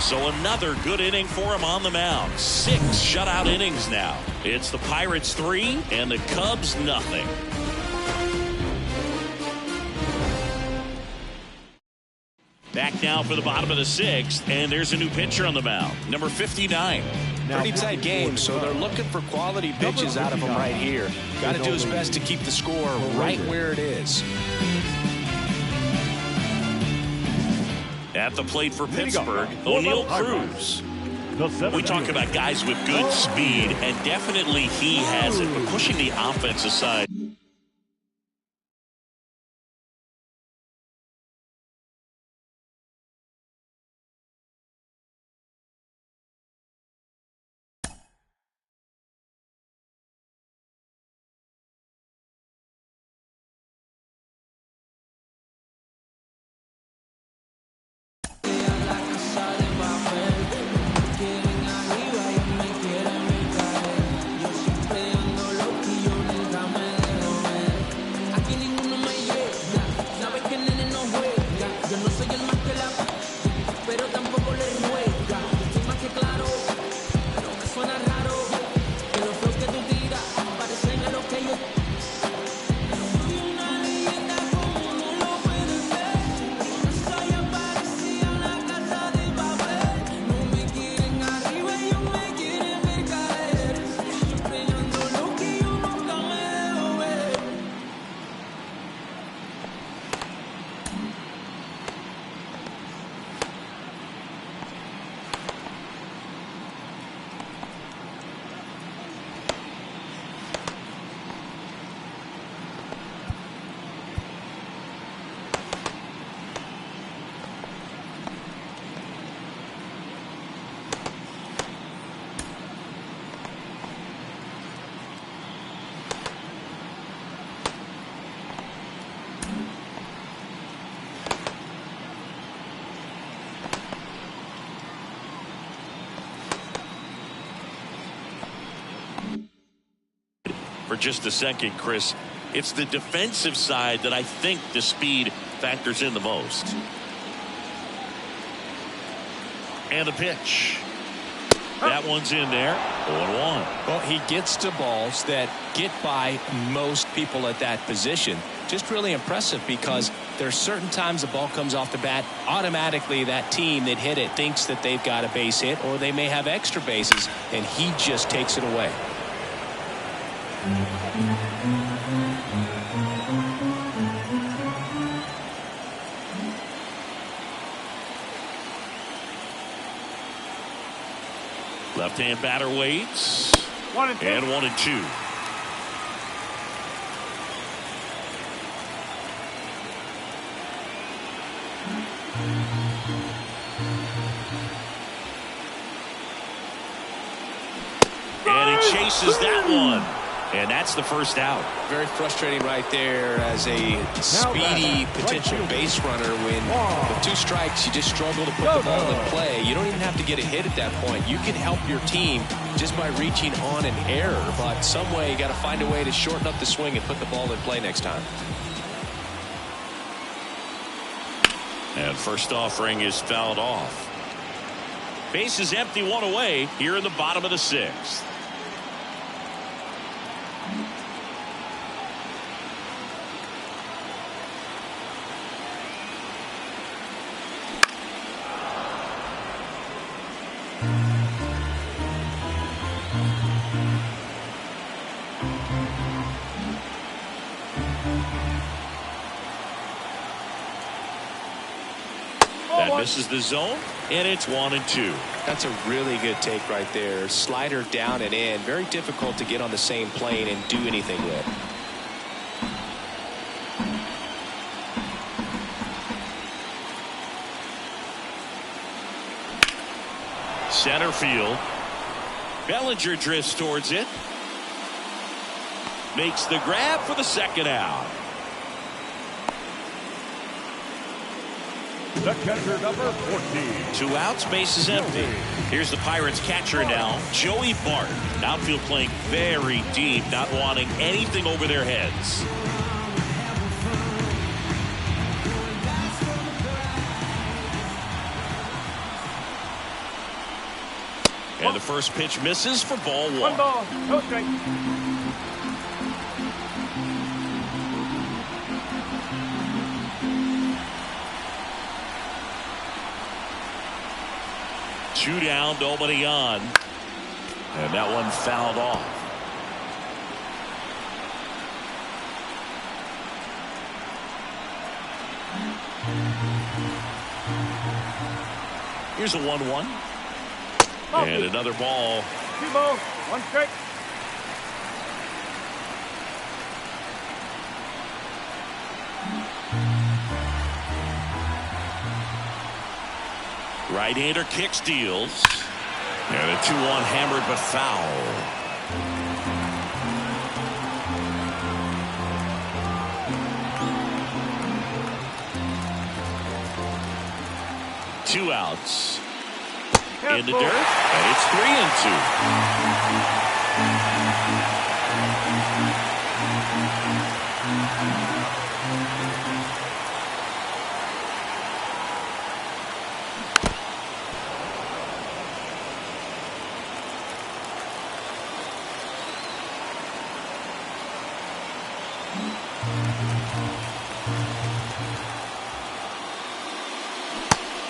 So another good inning for him on the mound. 6 shutout innings now. It's the Pirates 3 and the Cubs nothing. Back now for the bottom of the 6th, and there's a new pitcher on the mound, number 59. Pretty tight game, so they're looking for quality pitches out of him right here. Got to do his best to keep the score right where it is. At the plate for Pittsburgh, O'Neal Cruz. We talk about guys with good speed, and definitely he has it, but pushing the offense aside. For just a second, Chris, it's the defensive side that I think the speed factors in the most. And the pitch. That one's in there. 0-1. Well, he gets to balls that get by most people at that position. Just really impressive because there's certain times the ball comes off the bat, automatically that team that hit it thinks that they've got a base hit or they may have extra bases, and he just takes it away. Left-hand batter waits. 1-2. And 1-2. And he chases that one. And that's the first out. Very frustrating right there as a speedy potential base runner when with 2 strikes you just struggle to put the ball in play. You don't even have to get a hit at that point. You can help your team just by reaching on an error, but some way you got to find a way to shorten up the swing and put the ball in play next time. And first offering is fouled off. Base is empty, 1 away here in the bottom of the 6th. That misses the zone, and it's 1-2. That's a really good take right there. Slider down and in. Very difficult to get on the same plane and do anything with. Center field. Bellinger drifts towards it. Makes the grab for the second out. The catcher, number 14. 2 outs, base is empty. Here's the Pirates catcher now, Joey Bart. Outfield playing very deep, not wanting anything over their heads. And the first pitch misses for ball 1. 1 ball, no strike. 2 down, nobody on. And that one fouled off. Here's a 1-1. And another ball. 2 balls, 1 strike. Right-hander kick steals. And a 2-1 hammered but foul. Two outs. In the dirt. And it's 3-2.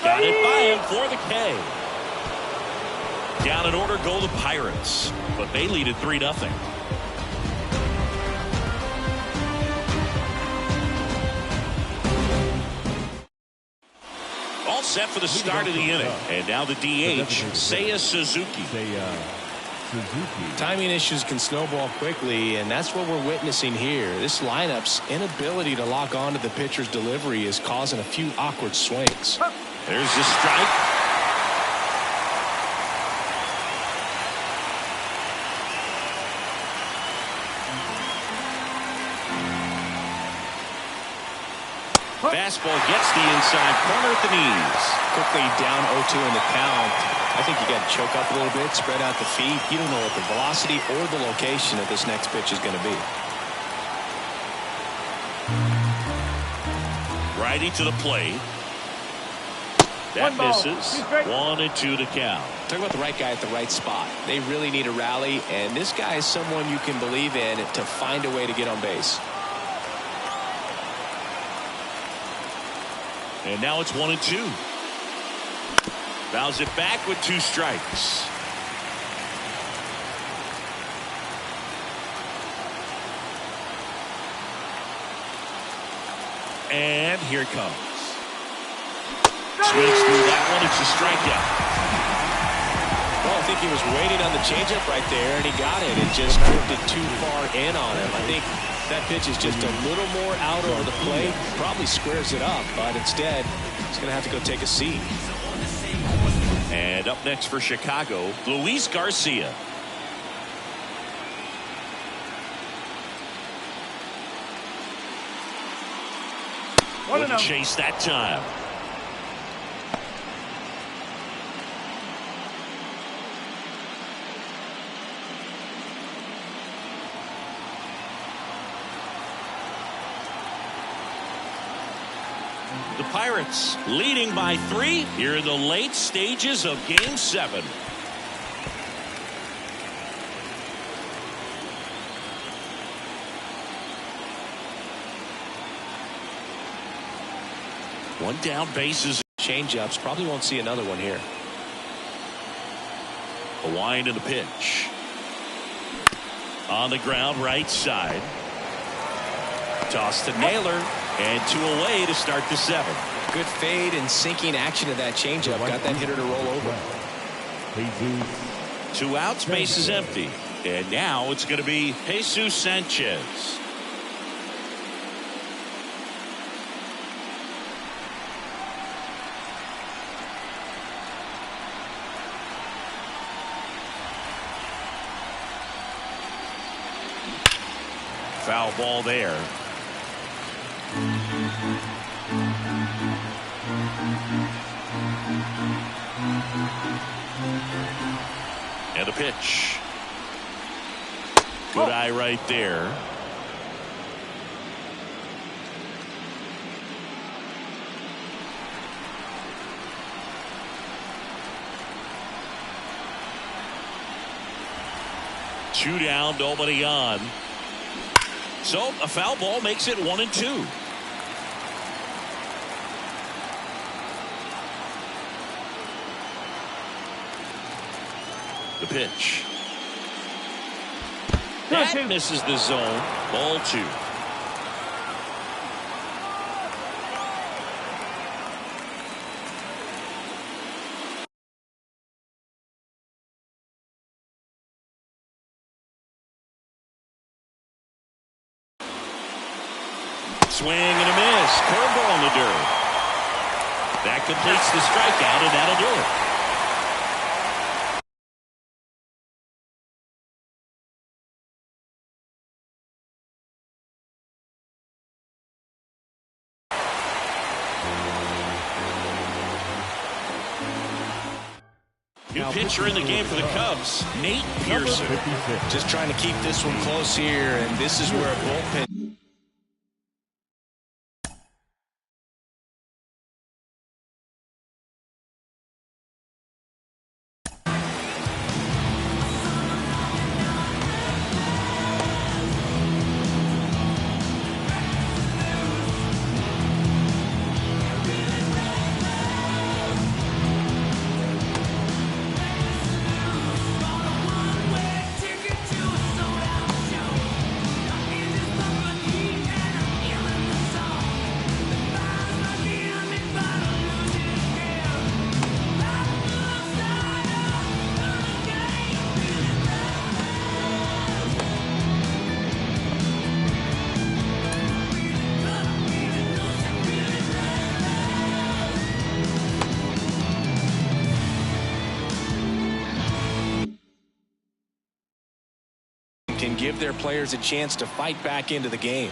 Got it by him for the K. Down in order go the Pirates, but they lead at 3-0. All set for the start of the inning. And now the DH, Seiya Suzuki. Timing issues can snowball quickly, and that's what we're witnessing here. This lineup's inability to lock onto the pitcher's delivery is causing a few awkward swings. There's the strike. Fastball gets the inside corner at the knees. Quickly down 0-2 in the count. I think you got to choke up a little bit, spread out the feet. You don't know what the velocity or the location of this next pitch is going to be. Righty to the plate. That misses. 1-2 to count. Talk about the right guy at the right spot. They really need a rally, and this guy is someone you can believe in to find a way to get on base. And now it's 1-2. Fouls it back with 2 strikes. And here it comes. Swings through that one. It's a strikeout. Well, I think he was waiting on the changeup right there, and he got it. It just drifted too far in on him. I think that pitch is just a little more out over the plate. Probably squares it up, but instead, he's going to have to go take a seat. And up next for Chicago, Luis Garcia. Wouldn't chase that time. The Pirates leading by 3 here in the late stages of Game 7. One down, bases. Change-ups, probably won't see another one here. A wind and a pitch. On the ground, right side. Toss to Naylor. And 2 away to start the 7th. Good fade and sinking action of that changeup. Got that hitter to roll over. 2 outs, base is empty. And now it's going to be Jesus Sanchez. Foul ball there. And a pitch. Good eye right there. Two down, nobody on. So a foul ball makes it 1-2. The pitch. That misses the zone. Ball 2. Swing and a miss. Curveball in the dirt. That completes the strikeout, and that'll do it. New pitcher in the game for the Cubs, Nate Pearson. Just trying to keep this one close here, and this is where a bullpen. Can give their players a chance to fight back into the game.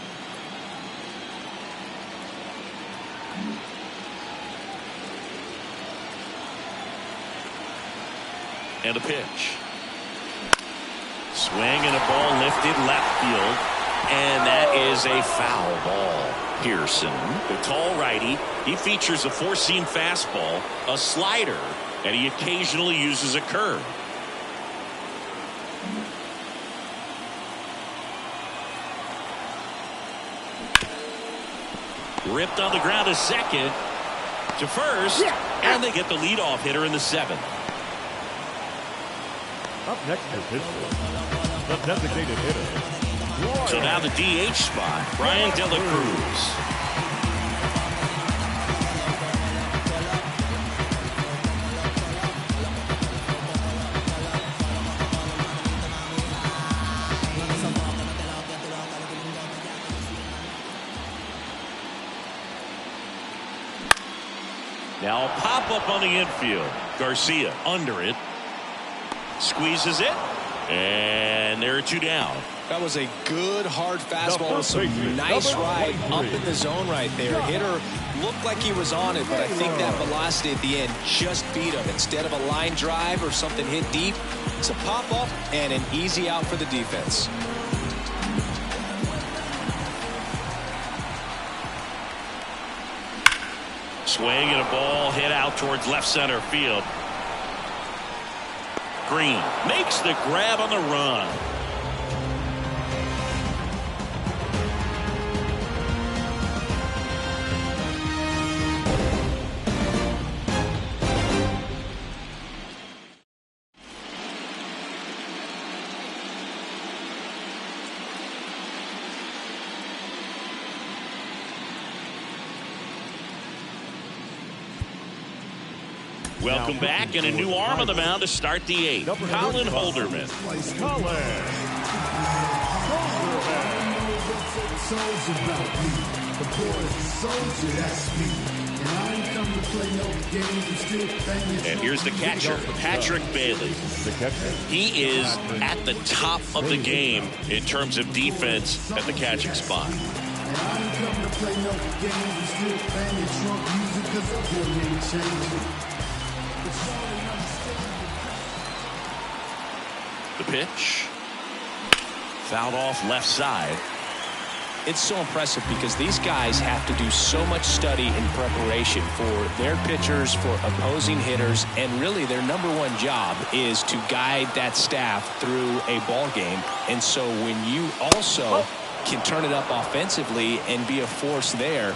And a pitch. Swing and a ball lifted left field. And that is a foul ball. Pearson, the tall righty, he features a four-seam fastball, a slider, and he occasionally uses a curve. Ripped on the ground to second, to first, and they get the leadoff hitter in the 7th. Up next is pitcher, the designated hitter. So now the DH spot, Brian De La Cruz. Now a pop-up on the infield. Garcia under it. Squeezes it. And there are 2 down. That was a good hard fastball with some nice ride up in the zone right there. Hitter looked like he was on it, but I think that velocity at the end just beat him. Instead of a line drive or something hit deep, it's a pop-up and an easy out for the defense. Swing and a ball hit out towards left center field. Green makes the grab on the run. Welcome back, and a new arm on the mound to start the 8th. Colin Holderman. And here's the catcher, Patrick Bailey. He is at the top of the game in terms of defense at the catching spot. The pitch. Fouled off left side. It's so impressive because these guys have to do so much study and preparation for their pitchers, for opposing hitters, and really their #1 job is to guide that staff through a ball game. And so when you also can turn it up offensively and be a force there,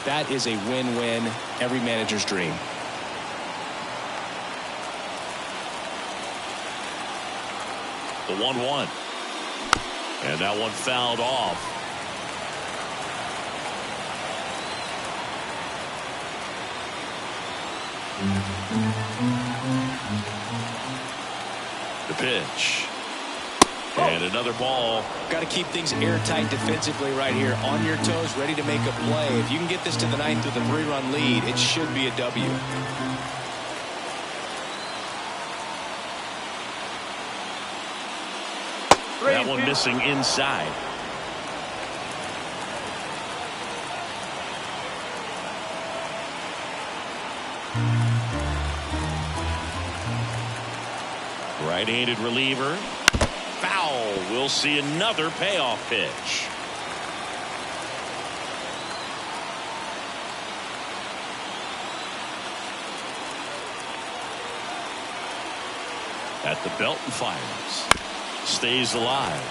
that is a win-win, every manager's dream. The 1-1. And that one fouled off. The pitch. And another ball. Got to keep things airtight defensively right here. On your toes, ready to make a play. If you can get this to the ninth with a 3-run lead, it should be a W. That one missing inside. Right-handed reliever. Foul. We'll see another payoff pitch. At the belt and fires. Stays alive.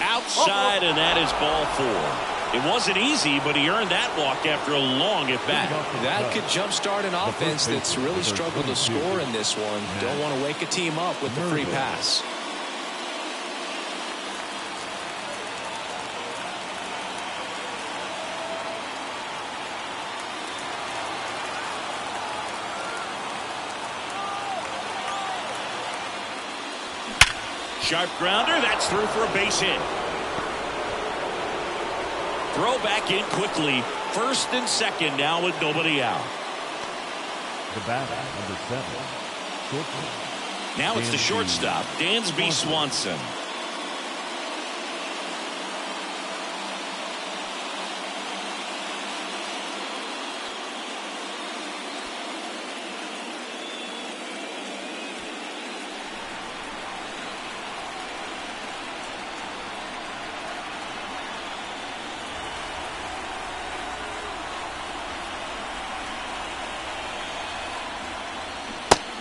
Outside, and that is ball 4. It wasn't easy, but he earned that walk after a long at-bat. That could jumpstart an offense that's really struggled to score in this one. Don't want to wake a team up with the free pass. Sharp grounder. That's through for a base hit. Throw back in quickly. First and second now with nobody out. The batter, number 7. Shortstop. Now it's the shortstop, Dansby Swanson.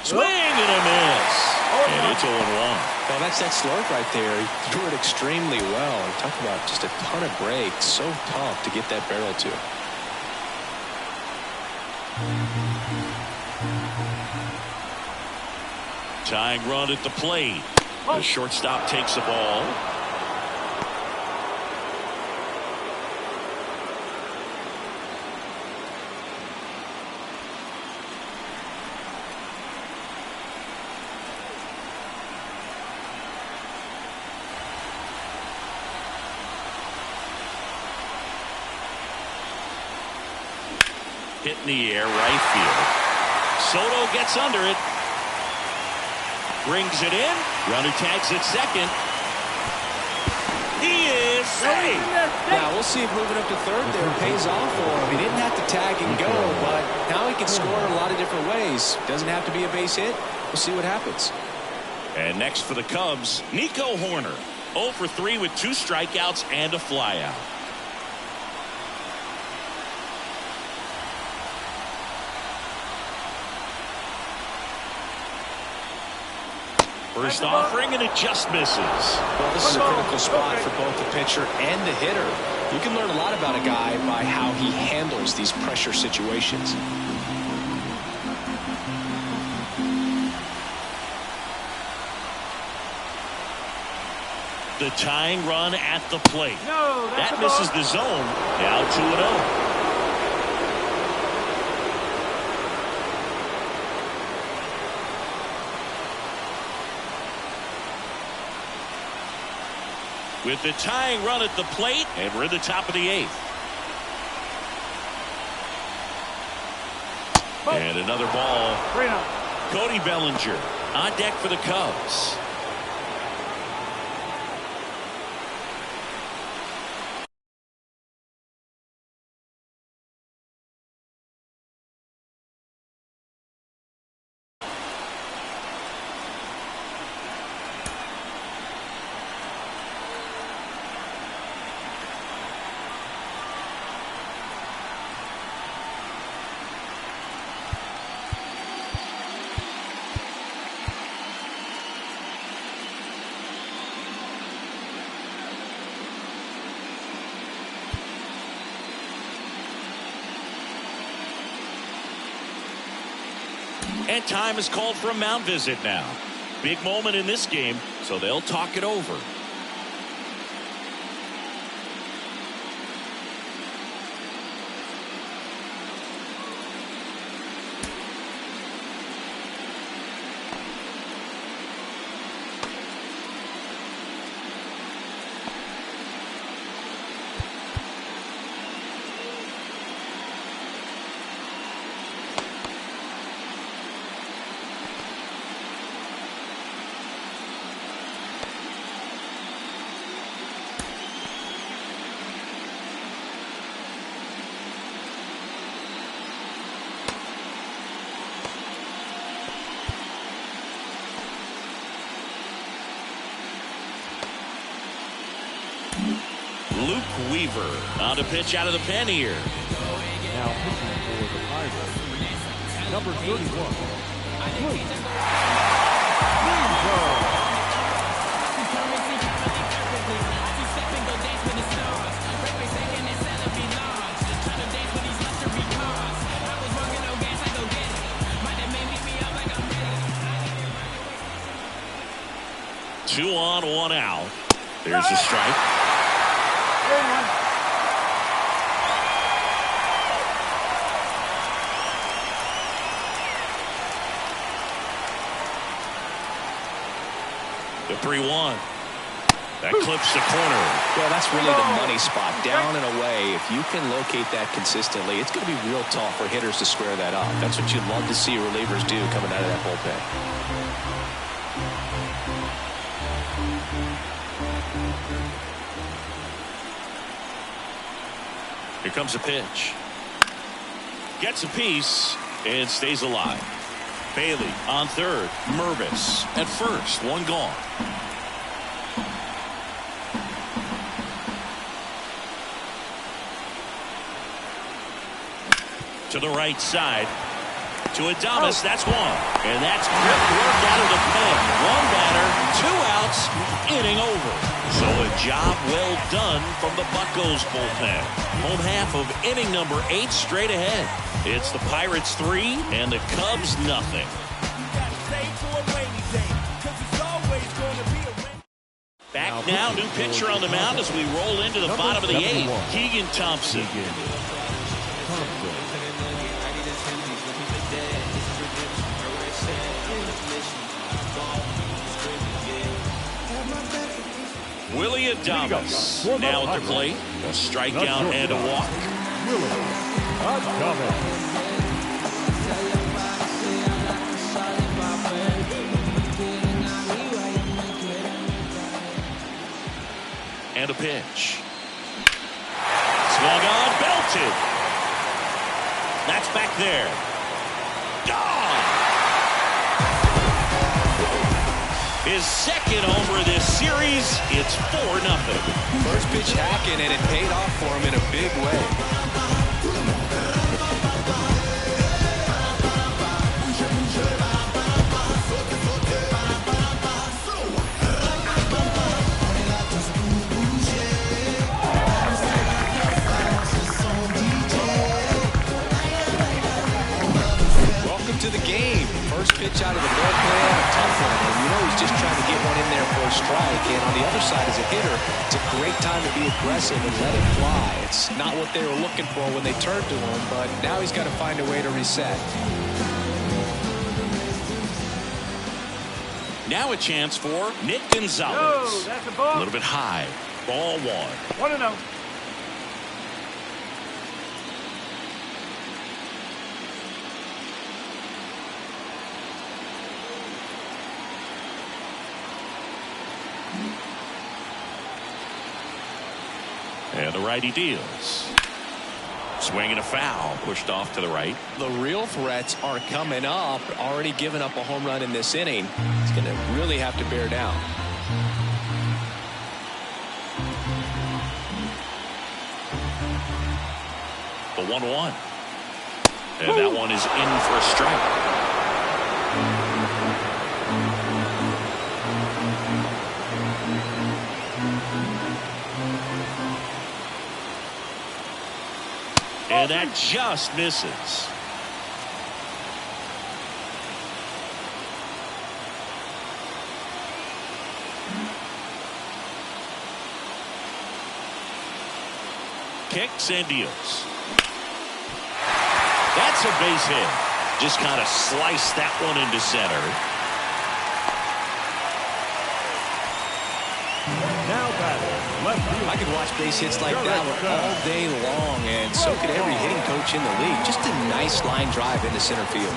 Swing and a miss. And it's 0-1. Well, that's that slurve right there. He threw it extremely well. Talk about just a ton of break. So tough to get that barrel to. Tying run at the plate. The shortstop takes the ball. Hit in the air, right field. Soto gets under it. Brings it in. Runner tags at second. He is safe. Now we'll see if moving up to third there pays off for him. He didn't have to tag and go, but now he can score in a lot of different ways. Doesn't have to be a base hit. We'll see what happens. And next for the Cubs, Nico Hoerner. 0 for 3 with 2 strikeouts and a flyout. First offering, and it just misses. Well, this is a critical spot for both the pitcher and the hitter. You can learn a lot about a guy by how he handles these pressure situations. The tying run at the plate. That misses the zone. Now 2-0. With the tying run at the plate, and we're in the top of the 8th. And another ball. Cody Bellinger on deck for the Cubs. And time is called for a mound visit now. Big moment in this game, so they'll talk it over. Luke Weaver on to pitch out of the pen here. Now pitching for the Pirates, number 31, Luke Weaver. Two on, one out. There's a strike. The 3-1. That clips the corner. Well, that's really the money spot, down and away. If you can locate that consistently, it's going to be real tough for hitters to square that up. That's what you'd love to see relievers do coming out of that bullpen. Here comes a pitch. Gets a piece and stays alive. Bailey on third. Mervis at first. One gone. To the right side. To Adames. That's one. And that's good work out of the pen. One batter, 2 outs, inning over. So a job well done from the Buccos bullpen. Home half of inning number 8 straight ahead. It's the Pirates 3 and the Cubs nothing. Back now, new pitcher on the mound as we roll into the bottom of the 8th. Keegan Thompson. Willy Adames now at the plate. A strikeout and a walk. Willy Adames. And a pitch. Swung on, belted. That's back there. Gone! His second homer of this series. It's 4-0. First pitch hacking, and it paid off for him in a big way. To the game. First pitch out of the bullpen, a tough one. And you know he's just trying to get one in there for a strike. And on the other side, as a hitter, it's a great time to be aggressive and let it fly. It's not what they were looking for when they turned to him, but now he's got to find a way to reset. Now a chance for Nick Gonzalez. Oh, that's a ball. A little bit high. Ball 1. 1-0. And the righty deals. Swing and a foul. Pushed off to the right. The real threats are coming up. Already given up a home run in this inning. He's going to really have to bear down. The 1-1. And that one is in for a strike. And that just misses. Kicks and deals. That's a base hit. Just kind of sliced that one into center. Now batting, left field. I could watch base hits like that one all day long, and so could every hitting coach in the league. Just a nice line drive into center field.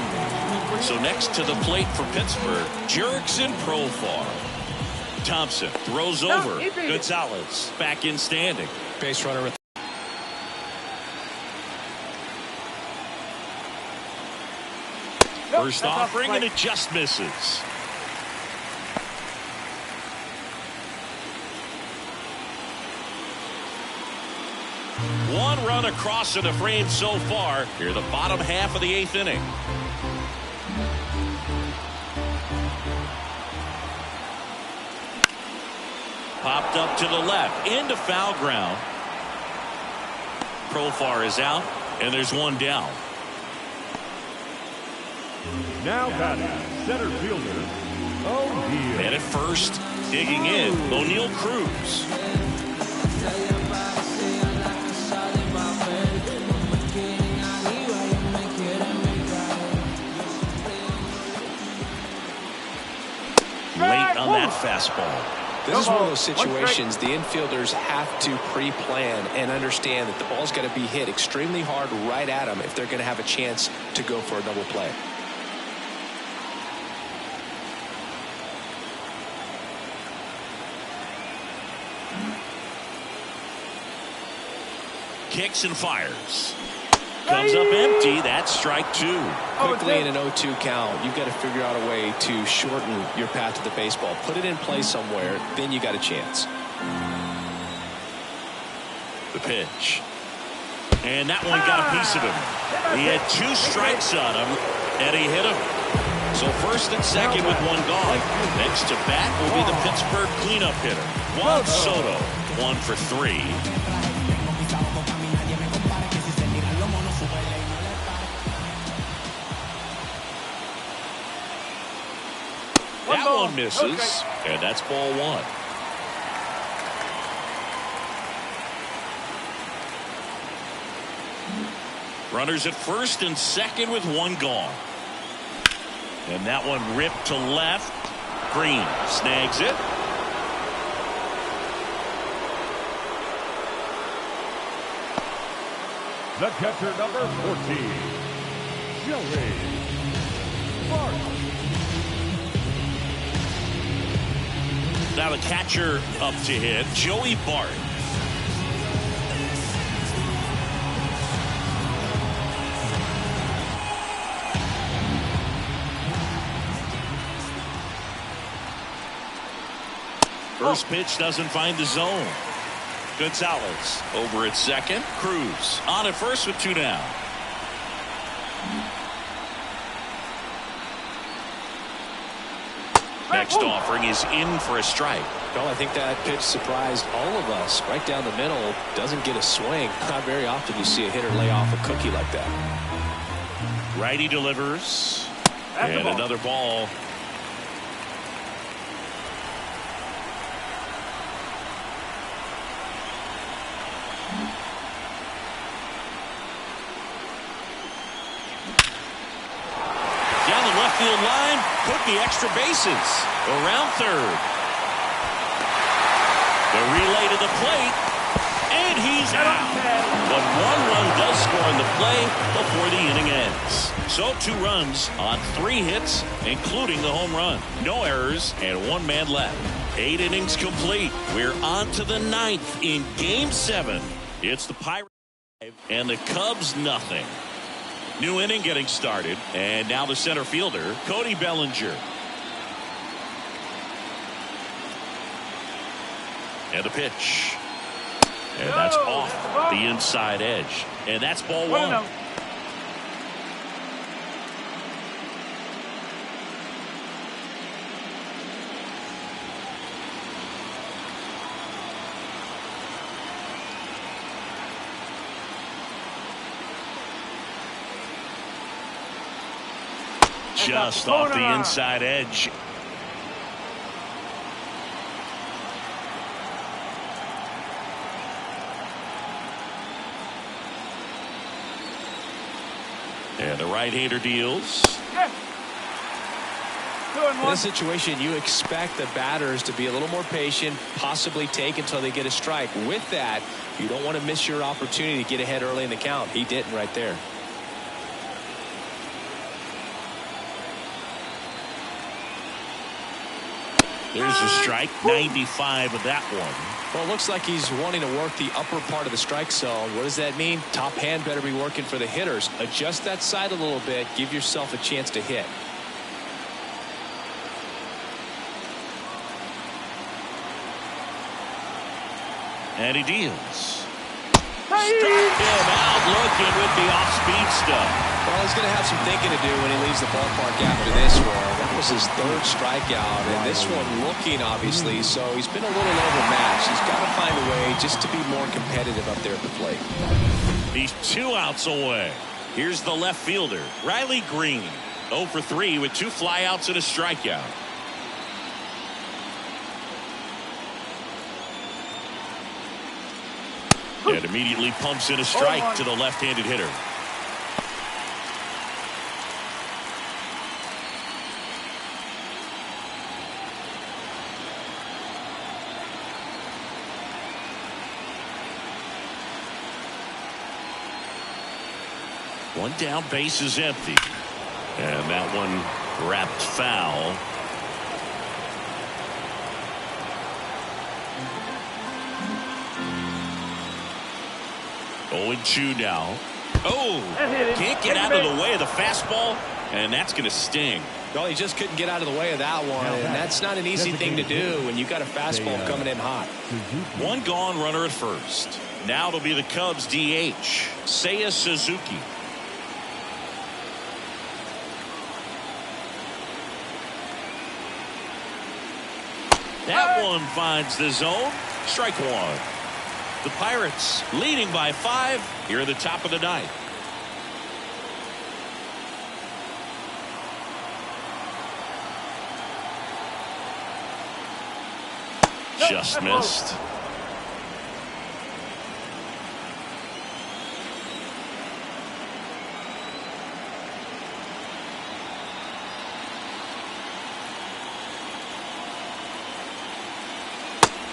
So next to the plate for Pittsburgh, Jurickson Profar. Thompson throws over. Gonzalez back in standing. Base runner with first offering, and it just misses. One run across in the frame so far. Here, the bottom half of the 8th inning. Popped up to the left, into foul ground. Profar is out, and there's one down. Now batting, center fielder, O'Neill. And at first, digging in, O'Neill Cruz. Late on that fastball. This is one of those situations the infielders have to pre-plan and understand that the ball's got to be hit extremely hard right at them if they're going to have a chance to go for a double play. Kicks and fires. Comes up empty. That's strike 2. Quickly in an 0-2 count, you've got to figure out a way to shorten your path to the baseball. Put it in play somewhere, then you got a chance. The pitch. And that one got a piece of him. He had 2 strikes on him, and he hit him. So first and second with one gone. Next to bat will be the Pittsburgh cleanup hitter, Juan Soto. 1 for 3. That one misses, and that's ball 1. Runners at first and second with one gone. And that one ripped to left. Green snags it. The catcher, number 14, Joey Bart. Now the catcher up to hit, Joey Bart. First pitch doesn't find the zone. Gonzalez over at second. Cruz on at first with 2 down. Next offering is in for a strike. Well, I think that pitch surprised all of us. Right down the middle, doesn't get a swing. Not very often you see a hitter lay off a cookie like that. Righty delivers. And another ball. Down the left field line, put the extra bases around third. The relay to the plate, and he's out. But 1 run does score in the play before the inning ends. So 2 runs on 3 hits, including the home run. No errors and 1 man left. 8 innings complete. We're on to the 9th in Game 7. It's the Pirates and the Cubs nothing. New inning getting started, and now the center fielder, Cody Bellinger. And the pitch. And that's off the inside edge. And that's ball 1. Just off the inside edge. right-hander deals. Yeah. 2 and In 1. this situation, you expect the batters to be a little more patient, possibly take until they get a strike. With that, you don't want to miss your opportunity to get ahead early in the count. He didn't right there. There's a strike, 95 of that one. Well, it looks like he's wanting to work the upper part of the strike zone. What does that mean? Top hand better be working for the hitters. Adjust that side a little bit. Give yourself a chance to hit. And he deals. Struck him out looking with the off-speed stuff. Well, he's going to have some thinking to do when he leaves the ballpark after this one. That was his 3rd strikeout, and this one looking, obviously, so he's been a little overmatched. He's got to find a way just to be more competitive up there at the plate. He's 2 outs away. Here's the left fielder, Riley Green. 0 for 3 with 2 flyouts and a strikeout. And immediately pumps in a strike to the left-handed hitter. One down, base is empty. And that one wrapped foul. Oh, and 2 now. Oh, can't get out of the way of the fastball, and that's going to sting. Well, he just couldn't get out of the way of that one, and that's not an easy thing to do when you got a fastball coming in hot. 1 gone, runner at first. Now it'll be the Cubs DH, Seiya Suzuki. That one finds the zone. Strike 1. The Pirates leading by 5 here at the top of the 9th. Just missed.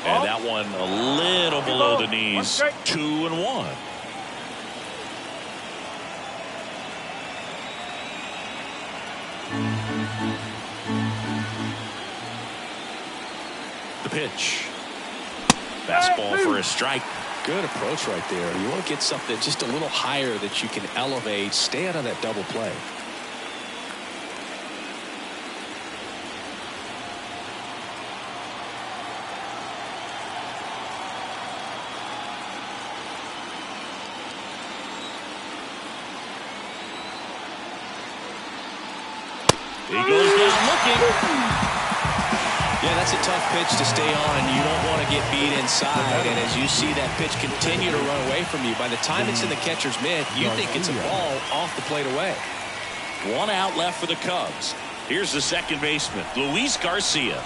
And that one a little below the knees. 2 and 1. The pitch. Fastball for a strike. Good approach right there. You want to get something just a little higher that you can elevate. Stay out of that double play. He goes down looking. Yeah, that's a tough pitch to stay on. You don't want to get beat inside. And as you see that pitch continue to run away from you, by the time it's in the catcher's mitt, you think it's a ball off the plate away. 1 out left for the Cubs. Here's the second baseman, Luis Garcia.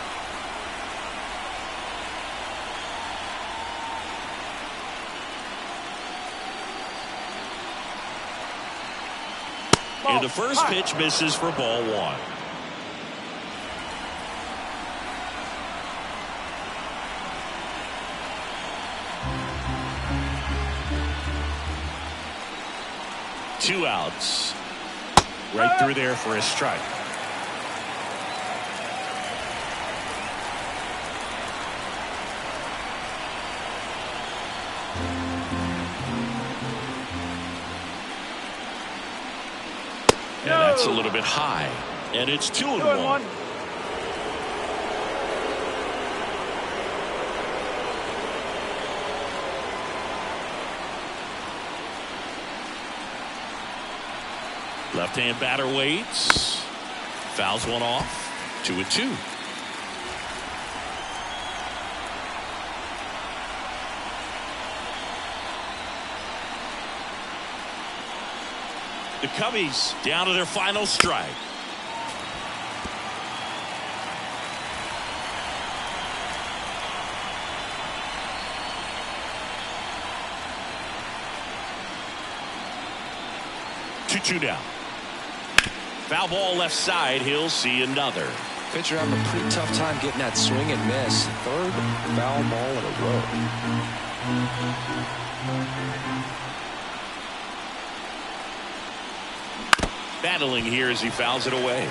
And the first pitch misses for ball 1. Two outs. Right through there for a strike. And that's a little bit high. And it's 2 and 1. Left-hand batter waits. Fouls one off. 2 and 2. The Cubbies down to their final strike. Two down. Foul ball left side. He'll see another. Pitcher having a pretty tough time getting that swing and miss. Third foul ball in a row. Battling here as he fouls it away.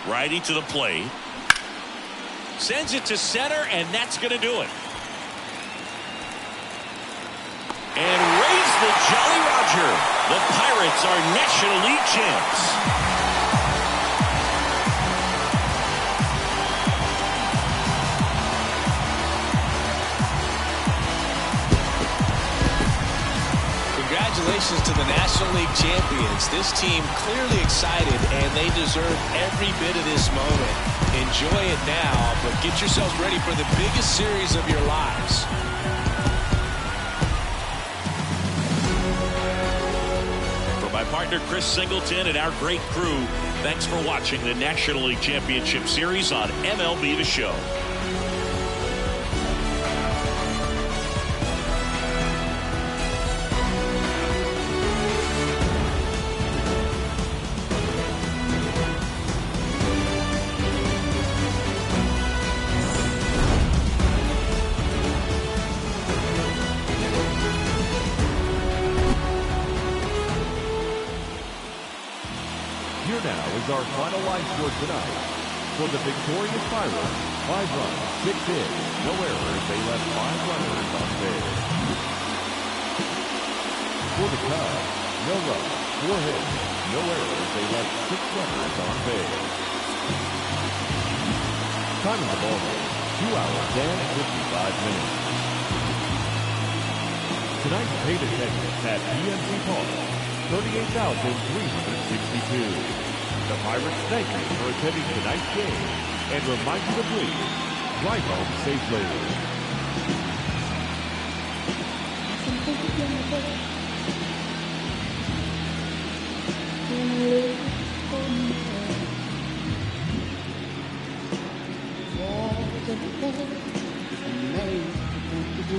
Righty to the plate. Sends it to center, and that's going to do it. And raise the Jolly Roger. The Pirates are National League champs. Congratulations to the National League champions. This team clearly excited, and they deserve every bit of this moment. Enjoy it now, but get yourselves ready for the biggest series of your lives. For my partner Chris Singleton and our great crew, thanks for watching the National League Championship Series on MLB The Show. Here now is our final line score tonight. For the victorious Pirates, 5 runs, 6 hits, no errors. They left 5 runners on base. For the Cubs, no runs, 4 hits, no errors. They left 6 runners on base. Time of the ball game, 2 hours and 55 minutes. Tonight's paid attendance at PNC Park, 38,362. The Pirates thank you for attending tonight's game and remind you to please drive home safely. For the Lord is amazing to do.